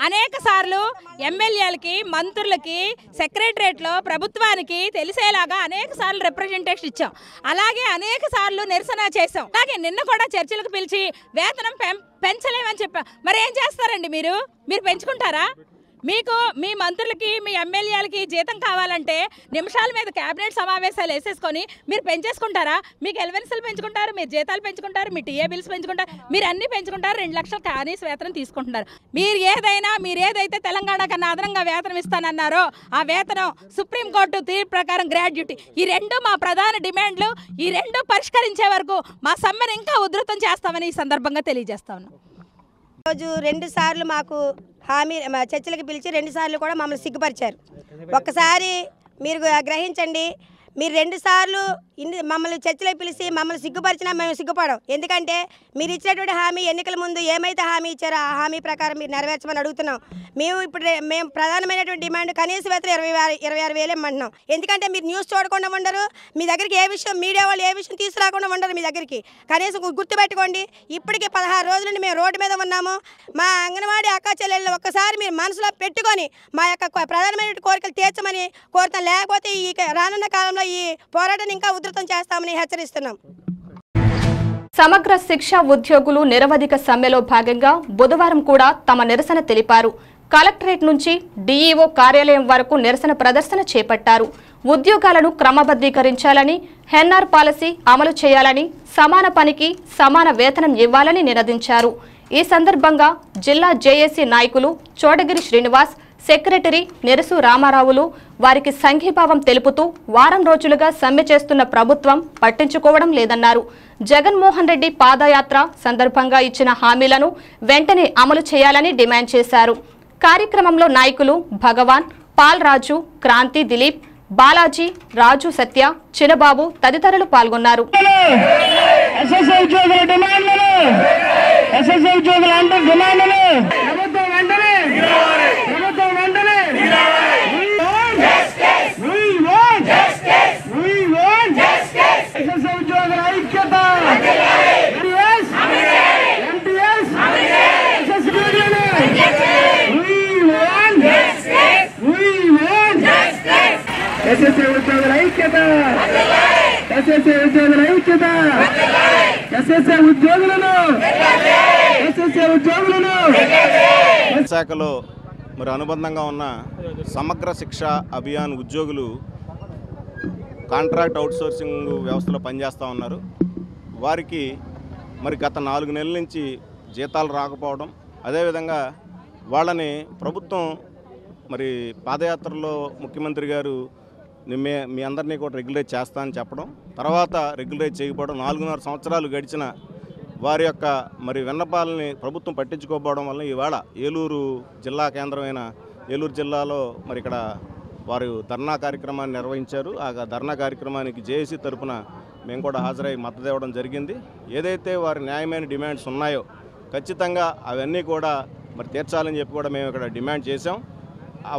అనేక సార్లు ఎమ్మెల్యేలకి, మంత్రులకి, సెక్రటరియట్లో ప్రభుత్వానికి తెలిసేలాగా అనేక సార్లు రిప్రజెంటేషన్ ఇచ్చాం. అలాగే అనేక సార్లు నిరసన చేసాం. అలాగే నిన్న కూడా చర్చలకు పిలిచి వేతనం పెంచలేమని చెప్పాం. మరి ఏం చేస్తారండి మీరు పెంచుకుంటారా? మీకు మీ మంత్రులకి, మీ ఎమ్మెల్యేలకి జీతం కావాలంటే నిమిషాల మీద కేబినెట్ సమావేశాలు వేసేసుకొని మీరు పెంచేసుకుంటారా? మీకు ఎలవెన్సులు పెంచుకుంటారు, మీరు జీతాలు పెంచుకుంటారు, మీ టీఏ బిల్స్ పెంచుకుంటారు, మీరు అన్నీ పెంచుకుంటారు. 2 లక్షల కనీస వేతనం తీసుకుంటున్నారు. మీరు ఏదైతే తెలంగాణ కన్నా అదనంగా వేతనం ఇస్తానన్నారో ఆ వేతనం సుప్రీంకోర్టు తీర్పు ప్రకారం గ్రాడ్యుటీ, ఈ 2 మా ప్రధాన డిమాండ్లు. ఈ 2 పరిష్కరించే వరకు మా సమ్మెను ఇంకా ఉధృతం చేస్తామని ఈ సందర్భంగా తెలియజేస్తా ఉన్నాం. రోజు 2 సార్లు మాకు హామీ చర్చలకు పిలిచి 2 సార్లు కూడా మమ్మల్ని సిగ్గుపరిచారు. ఒక్కసారి మీరు గ్రహించండి, మీరు 2 సార్లు మమ్మల్ని చర్చలకు పిలిచి మమ్మల్ని సిగ్గుపరిచినా మేము సిగ్గుపడం. ఎందుకంటే మీరు ఇచ్చినటువంటి హామీ ఎన్నికల ముందు ఏమైతే హామీ ఇచ్చారో ఆ హామీ ప్రకారం మీరు నెరవేర్చమని అడుగుతున్నాం. మేము ప్రధానమైనటువంటి డిమాండ్ కనీస వేతనం 26,000 ఇమ్మంటున్నాం. ఎందుకంటే మీరు న్యూస్ చూడకుండా ఉండరు, మీ దగ్గరికి ఏ విషయం మీడియా వాళ్ళు ఏ విషయం తీసుకురాకుండా ఉండరు. మీ దగ్గరికి కనీసం గుర్తుపెట్టుకోండి, ఇప్పటికే 16 రోజుల నుండి మేము రోడ్డు మీద ఉన్నాము. మా అంగన్వాడీ అక్క చెల్లెళ్ళని ఒక్కసారి మీరు మనసులో పెట్టుకొని మా యొక్క ప్రధానమైన కోరికలు తీర్చమని కోరుతాం. లేకపోతే ఈ రానున్న కాలంలో ఈ పోరాటాన్ని ఇంకా ఉధృతం చేస్తామని హెచ్చరిస్తున్నాం. సమగ్ర శిక్ష ఉద్యోగులు నిరవధిక సమ్మెలో భాగంగా బుధవారం కూడా తమ నిరసన తెలిపారు. కలెక్టరేట్ నుంచి డీఈఓ కార్యాలయం వరకు నిరసన ప్రదర్శన చేపట్టారు. ఉద్యోగాలను క్రమబద్ధీకరించాలని, హెన్ఆర్ పాలసీ అమలు చేయాలని, సమాన పనికి సమాన వేతనం ఇవ్వాలని నినదించారు. ఈ సందర్భంగా జిల్లా జేఏసీ నాయకులు చోడగిరి శ్రీనివాస్, సెక్రటరీ నెరసు రామారావులు వారికి సంఘీభావం తెలుపుతూ వారం రోజులుగా సమ్మె చేస్తున్న ప్రభుత్వం పట్టించుకోవడం లేదన్నారు. జగన్మోహన్ రెడ్డి పాదయాత్ర సందర్భంగా ఇచ్చిన హామీలను వెంటనే అమలు చేయాలని డిమాండ్ చేశారు. కార్యక్రమంలో నాయకులు భగవాన్, పాల్రాజు, క్రాంతి దిలీప్, బాలాజీ, రాజు సత్య, చిన్నబాబు తదితరులు పాల్గొన్నారు. శాఖలో మరి అనుబంధంగా ఉన్న సమగ్ర శిక్ష అభియాన్ ఉద్యోగులు కాంట్రాక్ట్ అవుట్సోర్సింగ్ వ్యవస్థలో పనిచేస్తూ ఉన్నారు. వారికి మరి గత 4 నెలల నుంచి జీతాలు రాకపోవడం, అదేవిధంగా వాళ్ళని ప్రభుత్వం మరి పాదయాత్రలో ముఖ్యమంత్రి గారు మీ అందరినీ కూడా రెగ్యులేట్ చేస్తా అని చెప్పడం, తర్వాత రెగ్యులేట్ చేయకపోవడం, 4.5 సంవత్సరాలు గడిచిన వారి యొక్క మరి విన్నపాలని ప్రభుత్వం పట్టించుకోకపోవడం వల్ల ఇవాళ ఏలూరు జిల్లా కేంద్రమైన ఏలూరు జిల్లాలో మరి ఇక్కడ వారు ధర్నా కార్యక్రమాన్ని నిర్వహించారు. ఆ ధర్నా కార్యక్రమానికి జేఏసీ తరఫున మేము కూడా హాజరై మద్దతు ఇవ్వడం జరిగింది. ఏదైతే వారి న్యాయమైన డిమాండ్స్ ఉన్నాయో ఖచ్చితంగా అవన్నీ కూడా మరి తీర్చాలని చెప్పి కూడా మేము ఇక్కడ డిమాండ్ చేసాం.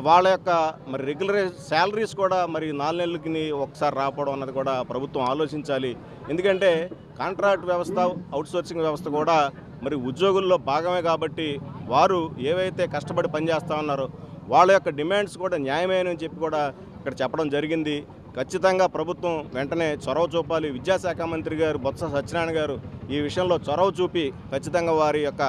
వాళ్ళ యొక్క మరి రెగ్యులర్ శాలరీస్ కూడా మరి 4 నెలలకి ఒకసారి రాకపోవడం అన్నది కూడా ప్రభుత్వం ఆలోచించాలి. ఎందుకంటే కాంట్రాక్ట్ వ్యవస్థ, అవుట్సోర్సింగ్ వ్యవస్థ కూడా మరి ఉద్యోగుల్లో భాగమే కాబట్టి వారు ఏవైతే కష్టపడి పనిచేస్తూ ఉన్నారో వాళ్ళ యొక్క డిమాండ్స్ కూడా న్యాయమైనని చెప్పి కూడా ఇక్కడ చెప్పడం జరిగింది. ఖచ్చితంగా ప్రభుత్వం వెంటనే చొరవ చూపాలి. విద్యాశాఖ మంత్రి గారు బొత్స సత్యనారాయణ గారు ఈ విషయంలో చొరవ చూపి ఖచ్చితంగా వారి యొక్క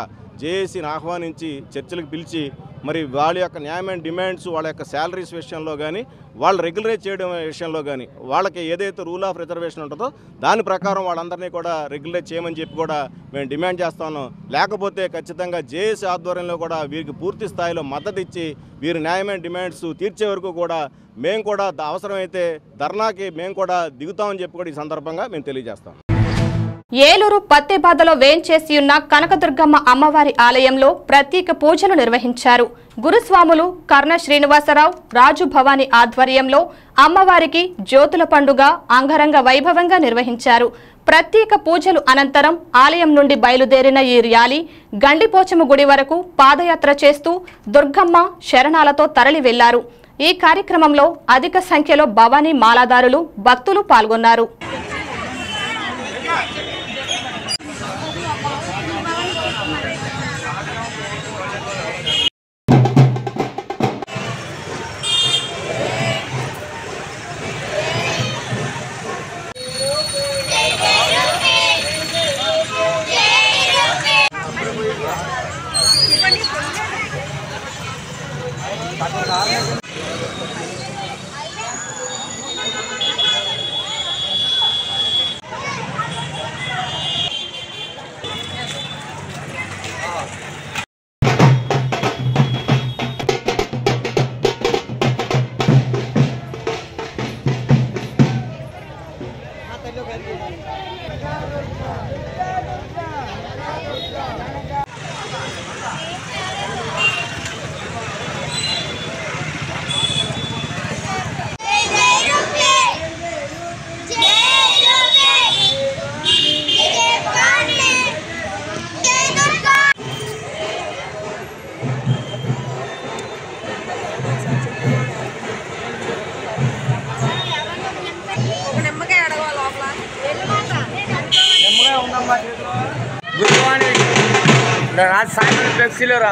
జేఏసీని ఆహ్వానించి చర్చలకు పిలిచి మరి వాళ్ళ యొక్క న్యాయమైన డిమాండ్స్, వాళ్ళ యొక్క శాలరీస్ విషయంలో కానీ, వాళ్ళు రెగ్యులరైజ్ చేయడం విషయంలో కానీ, వాళ్ళకి ఏదైతే రూల్ ఆఫ్ రిజర్వేషన్ ఉంటుందో దాని ప్రకారం వాళ్ళందరినీ కూడా రెగ్యులరైజ్ చేయమని చెప్పి కూడా మేము డిమాండ్ చేస్తా ఉన్నాం. లేకపోతే ఖచ్చితంగా జేఏసీ ఆధ్వర్యంలో కూడా వీరికి పూర్తి స్థాయిలో మద్దతు ఇచ్చి వీరి న్యాయమైన డిమాండ్స్ తీర్చే వరకు కూడా మేము కూడా అవసరమైతే ధర్నాకి మేము కూడా దిగుతామని చెప్పి కూడా ఈ సందర్భంగా మేము తెలియజేస్తాం. ఏలూరు పత్తేబాదలో వేంచేసి ఉన్న కనకదుర్గమ్మ అమ్మవారి ఆలయంలో ప్రత్యేక పూజలు నిర్వహించారు. గురుస్వాములు కర్ణ శ్రీనివాసరావు, రాజు భవానీ ఆధ్వర్యంలో అమ్మవారికి జ్యోతుల పండుగ అంగరంగ వైభవంగా నిర్వహించారు. ప్రత్యేక పూజలు అనంతరం ఆలయం నుండి బయలుదేరిన ఈ ర్యాలీ గండిపోచమ్మ గుడి వరకు పాదయాత్ర చేస్తూ దుర్గమ్మ శరణాలతో తరలి వెళ్లారు. ఈ కార్యక్రమంలో అధిక సంఖ్యలో భవానీ మాలాదారులు భక్తులు పాల్గొన్నారు. आज सायंकाळी फ्लेक्सीలో రా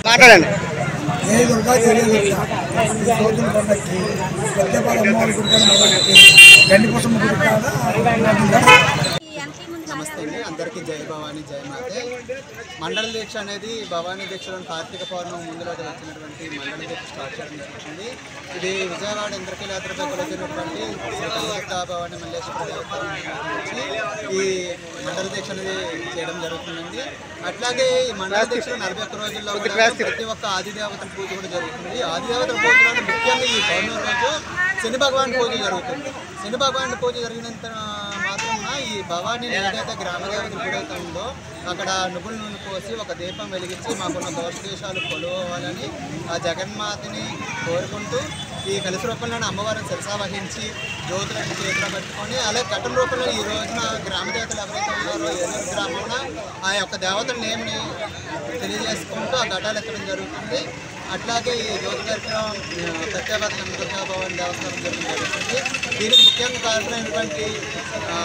మాట్లాడండి. నమస్తే అండి, అందరికీ జై భవానీ జై మాతే. మండల దీక్ష అనేది భవానీ దీక్షలోని కార్తీక పౌర్ణమి ముందులో వచ్చినటువంటి మండల దీక్ష స్టార్ట్ చేయడం జరుగుతుంది. ఇది విజయవాడ ఇంద్రకీలాద్రిపై కొలుతున్నటువంటి శ్రీ కలకత్తా భవానీ మల్లేశ్వర దేవస్థానం నుంచి ఈ మండల దీక్ష అనేది చేయడం జరుగుతుందండి. అట్లాగే ఈ మండల దీక్షలో 41 రోజుల్లో ప్రతి ఒక్క ఆదిదేవతల పూజ కూడా జరుగుతుంది. ఆదిదేవతల పూజలో ముఖ్యంగా ఈ పౌర్ణమి రోజు శని భగవాన్ పూజ జరుగుతుంది. శని భగవాన్ పూజ జరిగినంత మాత్రమే ఈ భవానీ ఏదైతే గ్రామదేవతల గుడైతే ఉందో అక్కడ నువ్వుల నూనె పోసి ఒక దీపం వెలిగించి మాకున్న దోషదేశాలు కొలువాలని ఆ జగన్మాతని కోరుకుంటూ ఈ కలిసి రూపంలోనే అమ్మవారిని శిరసా వహించి జ్యోతులను చేతిలో పెట్టుకొని అలాగే ఘటన రూపంలో ఈ రోజున గ్రామ దేవతలు ఎవరైతే ఉన్నారో ఏలూరు గ్రామంలో ఆ యొక్క దేవతల నేమ్ని తెలియజేసుకుంటూ ఆ ఘటాలు ఎత్తడం జరుగుతుంది. అట్లాగే ఈ జ్యోతి కార్యక్రమం సత్యాబాద్ కనకదుర్గా భవన్ దేవస్థానం జరగడం జరుగుతుంది. దీనికి ముఖ్యంగా కారణమైనటువంటి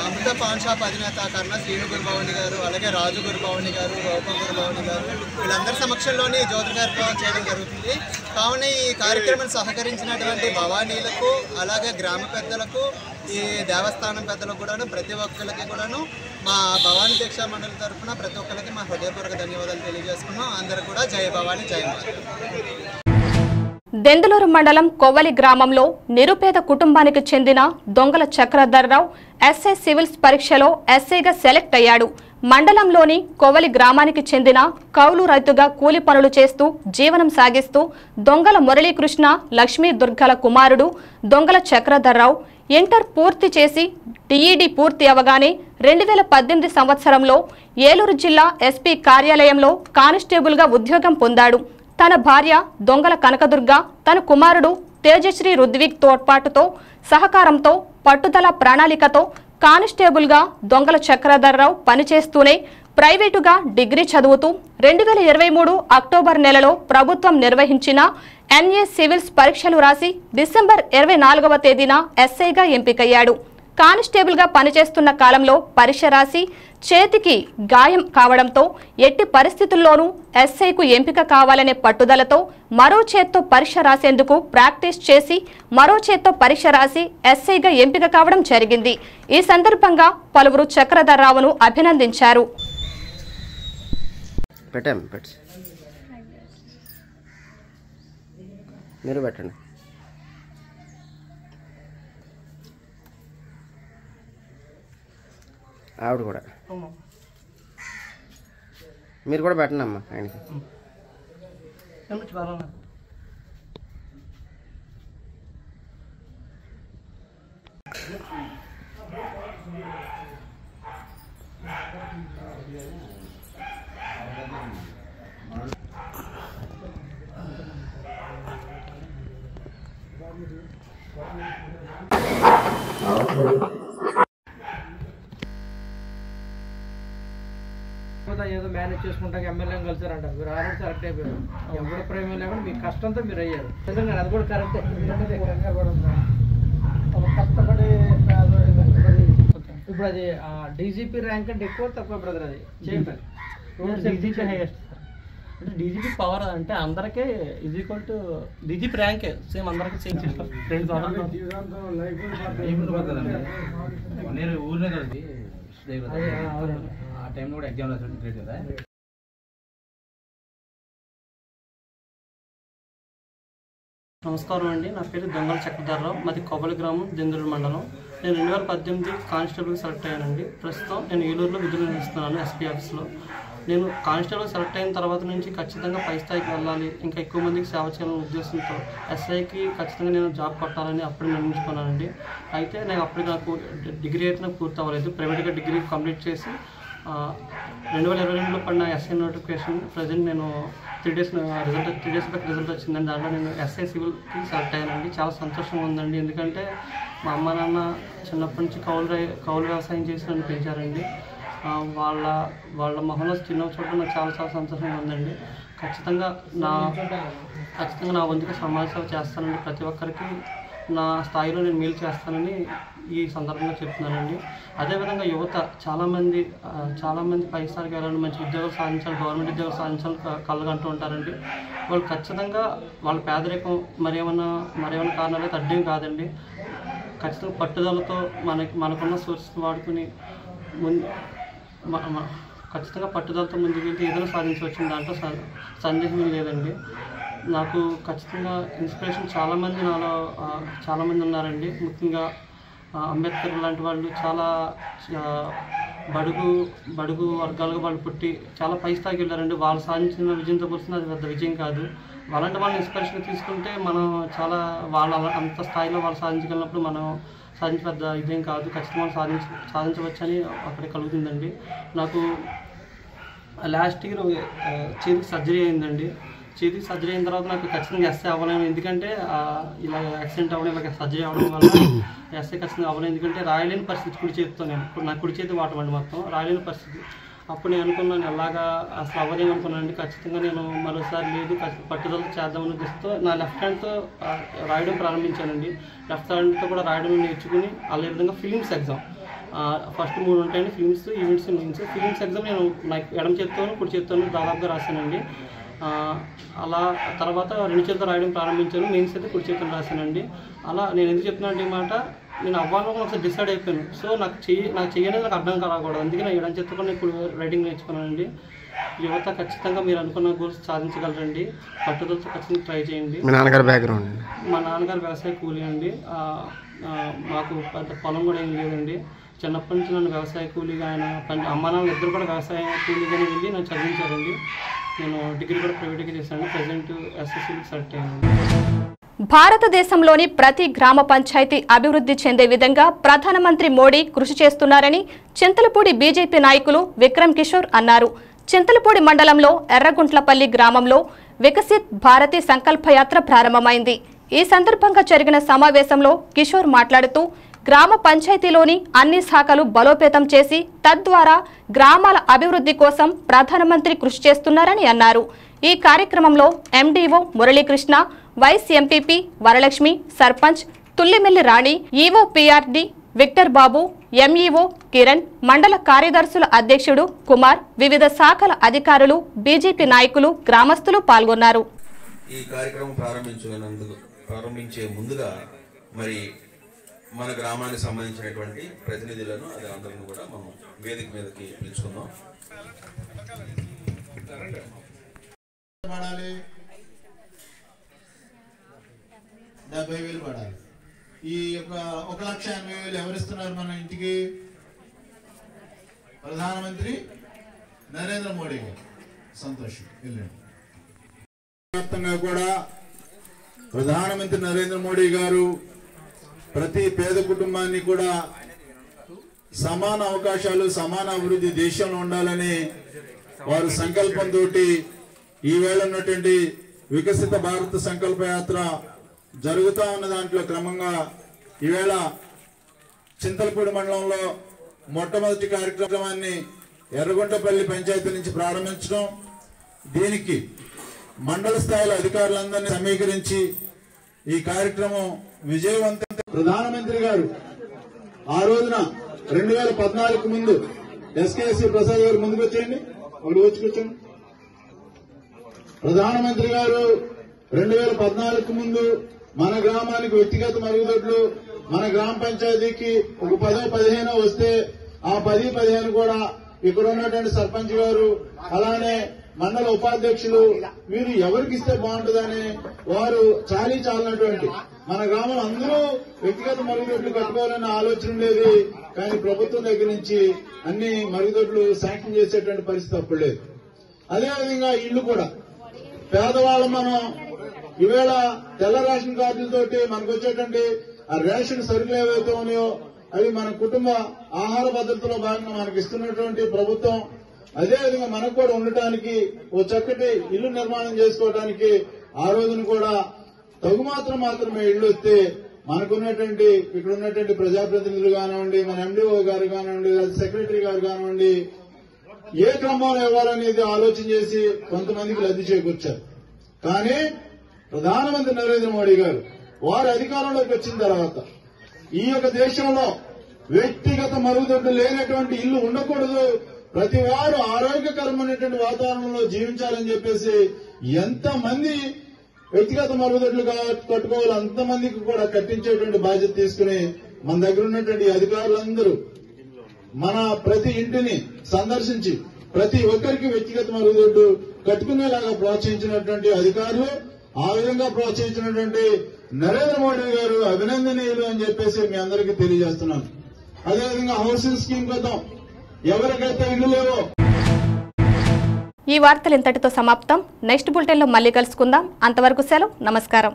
అమృత పాన్ షాప్ అధినేత కర్ణ శ్రీను గురుభవాని గారు, అలాగే రాజు గురుభవాని గారు, రూప గురుభవాని గారు వీళ్ళందరి సమక్షంలోనే జ్యోతి కార్యక్రమం చేయడం జరుగుతుంది. కావున ఈ కార్యక్రమాన్ని సహకరించినటువంటి భవానీలకు అలాగే గ్రామ పెద్దలకు ఈ దేవస్థానం పెద్దలకు కూడాను ప్రతి ఒక్కరికి కూడాను మా భవానీ దీక్షా మండలి తరఫున ప్రతి ఒక్కరికి మా హృదయపూర్వక ధన్యవాదాలు తెలియజేసుకున్నాం. అందరూ కూడా జయ భవానీ జయ మాత. దెందులూరు మండలం కొవ్వలి గ్రామంలో నిరుపేద కుటుంబానికి చెందిన దొంగల చక్రధర్రావు ఎస్ఐ సివిల్స్ పరీక్షలో ఎస్ఐగా సెలెక్ట్ అయ్యాడు. మండలంలోని కొవ్వలి గ్రామానికి చెందిన కౌలు రైతుగా కూలి పనులు చేస్తూ జీవనం సాగిస్తూ దొంగల మురళీకృష్ణ లక్ష్మీ దుర్గల కుమారుడు దొంగల చక్రధర్రావు ఇంటర్ పూర్తి చేసి టీఈడీ పూర్తి అవగానే 2018 సంవత్సరంలో ఏలూరు జిల్లా ఎస్పీ కార్యాలయంలో కానిస్టేబుల్గా ఉద్యోగం పొందాడు. తన భార్య దొంగల కనకదుర్గ, తన కుమారుడు తేజశ్రీ రుద్విక్ తోడ్పాటుతో సహకారంతో పట్టుదల ప్రణాళికతో కానిస్టేబుల్గా దొంగల చక్రధర్రావు పనిచేస్తూనే ప్రైవేటుగా డిగ్రీ చదువుతూ 2023 అక్టోబర్ నెలలో ప్రభుత్వం నిర్వహించిన ఎన్ఏ సివిల్స్ పరీక్షలు రాసి డిసెంబర్ 24వ తేదీన ఎస్ఐగా ఎంపికయ్యాడు. కానిస్టేబుల్గా పనిచేస్తున్న కాలంలో పరీక్ష రాసి చేతికి గాయం కావడంతో ఎట్టి పరిస్థితుల్లోనూ ఎస్ఐకు ఎంపిక కావాలనే పట్టుదలతో మరో చేత్తో పరీక్ష రాసేందుకు ప్రాక్టీస్ చేసి మరో చేత్తో పరీక్ష రాసి ఎస్ఐగా ఎంపిక కావడం జరిగింది. ఈ సందర్భంగా పలువురు చక్రధర్రావును అభినందించారు. మీరు పెట్టండి. ఆవిడ కూడా మీరు కూడా పెట్టండి అమ్మా ఆయనకి. ఏదో మేనేజ్ చేసుకుంటాక ఎమ్మెల్యేని కలిసారంటారు. మీరు ఆల్రెడీ సెలెక్ట్ అయిపోయారు. ఎవరి ప్రేమ లేకుండా మీ కష్టంతో మీరు అయ్యారు. నిజంగా అది కూడా కరెక్టే. కష్టపడి ఇప్పుడు అది డీజీపీ ర్యాంక్ అంటే ఎక్కువ తక్కువ బ్రదర్ అది చేయండి. డీజీపీ హైయెస్ట్ అంటే డీజీపీ పవర్ అంటే అందరికీ ఈజ్ ఈక్వల్ టు డీజీపీ ర్యాంకే సేమ్ అందరికీ సేమ్ చేస్తారు. 2 సంవత్సరాలు ఊరినే కలిపి ఆ టైంలో కూడా ఎగ్జామ్ రాసి కదా. నమస్కారం అండి, నా పేరు దొంగల చక్రధరరావు, మాది కొబ్బలి గ్రామం, దెందులూరు మండలం. నేను 2018 కానిస్టేబుల్ సెలెక్ట్ అయ్యానండి. ప్రస్తుతం నేను ఏలూరులో విధులు నిర్వహిస్తున్నాను ఎస్పీ ఆఫీస్లో. నేను కానిస్టేబుల్ సెలెక్ట్ అయిన తర్వాత నుంచి ఖచ్చితంగా పై స్థాయికి వెళ్ళాలి, ఇంకా ఎక్కువ మందికి సేవ చేయాలనే ఉద్దేశంతో ఎస్ఐకి ఖచ్చితంగా నేను జాబ్ కొట్టాలని అప్పుడు నిర్ణయించుకున్నానండి. అయితే నేను అప్పుడు నాకు డిగ్రీ అయితే నాకు పూర్తి అవ్వలేదు. ప్రైవేట్గా డిగ్రీ కంప్లీట్ చేసి 2022లో పడిన ఎస్ఐ నోటిఫికేషన్ ప్రజెంట్ నేను 3 డేస్ బ్యాక్ రిజల్ట్ వచ్చిందండి. దాంట్లో నేను ఎస్ఐ సివిల్కి సెలెక్ట్ అయ్యానండి. చాలా సంతోషంగా ఉందండి, ఎందుకంటే మా అమ్మ నాన్న చిన్నప్పటి నుంచి కౌలు వ్యవసాయం చేసి నన్ను పెంచారండి. వాళ్ళ మొహంలో చిన్న చోట నాకు చాలా చాలా సంతోషంగా ఉందండి. ఖచ్చితంగా నా వంతుగా సమాజ సేవ చేస్తానండి. ప్రతి ఒక్కరికి నా స్థాయిలో నేను మేలు చేస్తానని ఈ సందర్భంగా చెప్తున్నానండి. అదేవిధంగా యువత చాలామంది పై స్థాయికి వెళ్ళాలని, మంచి ఉద్యోగాలు సాధించాలి, గవర్నమెంట్ ఉద్యోగాలు సాధించాలని కళ్ళగంటూ ఉంటారండి. వాళ్ళు ఖచ్చితంగా వాళ్ళ పేదరికం మరేమన్నా కారణాలు అయితే అడ్డం కాదండి. ఖచ్చితంగా పట్టుదలతో మనకున్న సోర్స్ వాడుకుని ఖచ్చితంగా పట్టుదలతో ముందుకు వెళ్తే ఏదైనా సాధించవచ్చు, దాంట్లో సందేహం లేదండి. నాకు ఖచ్చితంగా ఇన్స్పిరేషన్ చాలామంది ఉన్నారండి. ముఖ్యంగా అంబేద్కర్ లాంటి వాళ్ళు చాలా బడుగు వర్గాలుగా వాళ్ళు పుట్టి చాలా పై స్థాయికి వెళ్ళారండి. వాళ్ళు సాధించిన విజయంతో పోలిస్తే అది పెద్ద విజయం కాదు. అలాంటి వాళ్ళని ఇన్స్పిరేషన్ తీసుకుంటే మనం చాలా అంత స్థాయిలో వాళ్ళు సాధించగలిగినప్పుడు మనం సాధించే పెద్ద ఇదేం కాదు, ఖచ్చితంగా సాధించవచ్చని అక్కడికి కలుగుతుందండి. నాకు లాస్ట్ ఇయర్ చేతికి సర్జరీ అయిందండి. చేతికి సర్జరీ అయిన తర్వాత నాకు ఖచ్చితంగా ఎస్ఐ అవ్వలేను, ఎందుకంటే ఇలా యాక్సిడెంట్ అవ్వడం, ఇలా సర్జరీ అవ్వడం వల్ల ఎస్ఐ ఖచ్చితంగా అవ్వలేను. ఎందుకంటే రాయలేని పరిస్థితి కుడి చేతితో, నా కుడి చేతి వాటమండి మొత్తం రాయలేని పరిస్థితి. అప్పుడు నేను అనుకున్నాను ఎలాగా అసలు అవ్వలేము అనుకున్నానండి. ఖచ్చితంగా నేను మరోసారి లేదు పట్టుదల చేద్దామని ఉద్దేశంతో నా లెఫ్ట్ హ్యాండ్తో రాయడం ప్రారంభించానండి. లెఫ్ట్ హ్యాండ్తో కూడా రాయడం నేర్చుకుని అదే విధంగా ఫిలిమ్స్ ఎగ్జామ్ ఫస్ట్ 3 ఉంటాయండి, films, events, mains. Films exam నేను నాకు ఎడమ చేత్తోనూ కుడి చేత్తోనూ దాదాపుగా రాశానండి. అలా తర్వాత 2 చేతులతో రాయడం ప్రారంభించాను. మెయిన్స్ అయితే కుడి చేతులు రాశానండి. అలా నేను ఎందుకు చెప్తున్నాను ఈ మాట, నేను అవ్వాలని ఒకసారి డిసైడ్ అయిపోయాను. సో నాకు చెయ్యనేది నాకు అర్థం కాకూడదు, అందుకే నేను ఎడం చేత్తో కూడా ఇప్పుడు రైటింగ్ నేర్చుకున్నానండి. యువత ఖచ్చితంగా మీరు అనుకున్న గోల్స్ సాధించగలరండి, పట్టుదలతో ఖచ్చితంగా ట్రై చేయండి. మా నాన్నగారి బ్యాక్గ్రౌండ్? మా నాన్నగారు వ్యవసాయ కూలీ అండి. మాకు పెద్ద పొలం కూడా ఏం లేదండి. చిన్నప్పటి నుంచి నన్ను వ్యవసాయ కూలీగా అమ్మ నాన్న ఇద్దరు కూడా వ్యవసాయ కూలీగానే వెళ్ళి నన్ను చదివించారండి. నేను డిగ్రీ కూడా ప్రైవేట్గా చేశాను. ప్రజెంట్ ఎస్ఎస్సీకి సెలెక్ట్ అయ్యాను. భారతదేశంలోని ప్రతి గ్రామ పంచాయతీ అభివృద్ధి చెందే విధంగా ప్రధానమంత్రి మోడీ కృషి చేస్తున్నారని చింతలపూడి బీజేపీ నాయకులు విక్రమ్ కిషోర్ అన్నారు. చింతలపూడి మండలంలో ఎర్రగుంట్లపల్లి గ్రామంలో వికసిత్ భారతి సంకల్పయాత్ర ప్రారంభమైంది. ఈ సందర్భంగా జరిగిన సమావేశంలో కిషోర్ మాట్లాడుతూ గ్రామ పంచాయతీలోని అన్ని శాఖలు బలోపేతం చేసి తద్వారా గ్రామాల అభివృద్ధి కోసం ప్రధానమంత్రి కృషి చేస్తున్నారని అన్నారు. ఈ కార్యక్రమంలో MDO Murali Krishna, vice MPP Varalakshmi, sarpanch Tullimilli Rani, EO PRD Victor Babu, MEO Kiran, mandal కార్యదర్శుల అధ్యక్షుడు కుమార్, వివిధ శాఖల అధికారులు, బీజేపీ నాయకులు, గ్రామస్తులు పాల్గొన్నారు. ఈ కార్యక్రమం ప్రారంభించే ముందుగా మరి మన గ్రామానికి సంబంధించినటువంటి ప్రతినిధులను అది అందరిని కూడా మనం వేదిక మీదకి పిలుచుకుందాం. పడాలి 70,000 పడాలి. ఈ యొక్క 1,80,000 ఎవరిస్తున్నారు మన ఇంటికి? ప్రధానమంత్రి నరేంద్ర మోడీ గారు. సంతోషం. వెళ్ళండి. వ్యాప్తంగా కూడా ప్రధానమంత్రి నరేంద్ర మోడీ గారు ప్రతి పేద కుటుంబాన్ని కూడా సమాన అవకాశాలు, సమాన అభివృద్ధి దేశంలో ఉండాలని వారు సంకల్పంతో ఈవేళ ఉన్నటువంటి వికసిత భారత సంకల్ప యాత్ర జరుగుతూ ఉన్న దాంట్లో క్రమంగా ఈవేళ చింతలపూడి మండలంలో మొట్టమొదటి కార్యక్రమాన్ని ఎర్రగుంటపల్లి పంచాయతీ నుంచి ప్రారంభించడం, దీనికి మండల స్థాయిలో అధికారులందరినీ సమీకరించి ఈ కార్యక్రమం విజయవంతం. ప్రధానమంత్రి గారు ఆ రోజున 2014 ముందు ఎస్కేఎస్సీ ప్రసాద్ గారు ముందుకు వచ్చేయండి, ఒకటి వచ్చి కూర్చోండి. ప్రధానమంత్రి గారు 2014 ముందు మన గ్రామానికి వ్యక్తిగత మరుగుదొడ్లు మన గ్రామ పంచాయతీకి ఒక 10-15 వస్తే ఆ 10-15 కూడా ఇక్కడ ఉన్నటువంటి సర్పంచ్ గారు అలానే మండల ఉపాధ్యక్షులు వీరు ఎవరికి ఇస్తే బాగుంటుందని వారు చాలినటువంటి మన గ్రామంలో అందరూ వ్యక్తిగత మరుగుదొడ్లు కట్టుకోవాలన్న ఆలోచన ఉండేది. కానీ ప్రభుత్వం దగ్గర నుంచి అన్ని మరుగుదొడ్లు శాంక్షన్ చేసేటువంటి పరిస్థితి అప్పుడు లేదు. అదేవిధంగా ఇళ్లు కూడా పేదవాళ్ళు మనం ఈవేళ తెల్ల రేషన్ కార్డులతోటి మనకు వచ్చేటువంటి ఆ రేషన్ సరుకులు ఏవైతే ఉన్నాయో అవి మన కుటుంబ ఆహార భద్రతలో భాగంగా మనకి ఇస్తున్నటువంటి ప్రభుత్వం. అదేవిధంగా మనకు కూడా ఉండటానికి ఓ చక్కటి ఇల్లు నిర్మాణం చేసుకోవడానికి ఆ రోజున కూడా తగుమాత్రం మాత్రమే ఇళ్లు వస్తే మనకున్నటువంటి ఇక్కడ ఉన్నటువంటి ప్రజాప్రతినిధులు కానివ్వండి, మన ఎండిఓ గారు కానివ్వండి, సెక్రటరీ గారు కానివ్వండి, ఏ క్రమంలో ఇవ్వాలనేది ఆలోచన చేసి కొంతమందికి లబ్ధి చేకూర్చారు. కానీ ప్రధానమంత్రి నరేంద్ర మోడీ గారు వారు అధికారంలోకి వచ్చిన తర్వాత ఈ యొక్క దేశంలో వ్యక్తిగత మరుగుదొడ్లు లేనటువంటి ఇల్లు ఉండకూడదు, ప్రతి వారు ఆరోగ్యకరమైనటువంటి వాతావరణంలో జీవించాలని చెప్పేసి ఎంతమంది వ్యక్తిగత మరుగుదొడ్లు కట్టుకోవాలి అంతమందికి కూడా కట్టించేటువంటి బాధ్యత తీసుకుని మన దగ్గర ఉన్నటువంటి అధికారులందరూ మన ప్రతి ఇంటిని సందర్శించి ప్రతి ఒక్కరికి వ్యక్తిగత మరుగుదొడ్డు కట్టుకునేలాగా ప్రోత్సహించినటువంటి అధికారులు, ఆ విధంగా ప్రోత్సహించినటువంటి నరేంద్ర మోడీ గారు అభినందనీయులు అని చెప్పేసి మీ అందరికీ తెలియజేస్తున్నాను. అదేవిధంగా హౌసింగ్ స్కీమ్ కోసం ఎవరికైతే ఇల్లు లేవో. ఈ వార్తలు ఇంతటితో సమాప్తం. నెక్స్ట్ బులెటిన్లో మళ్ళీ కలుసుకుందాం. అంతవరకు సెలవు. నమస్కారం.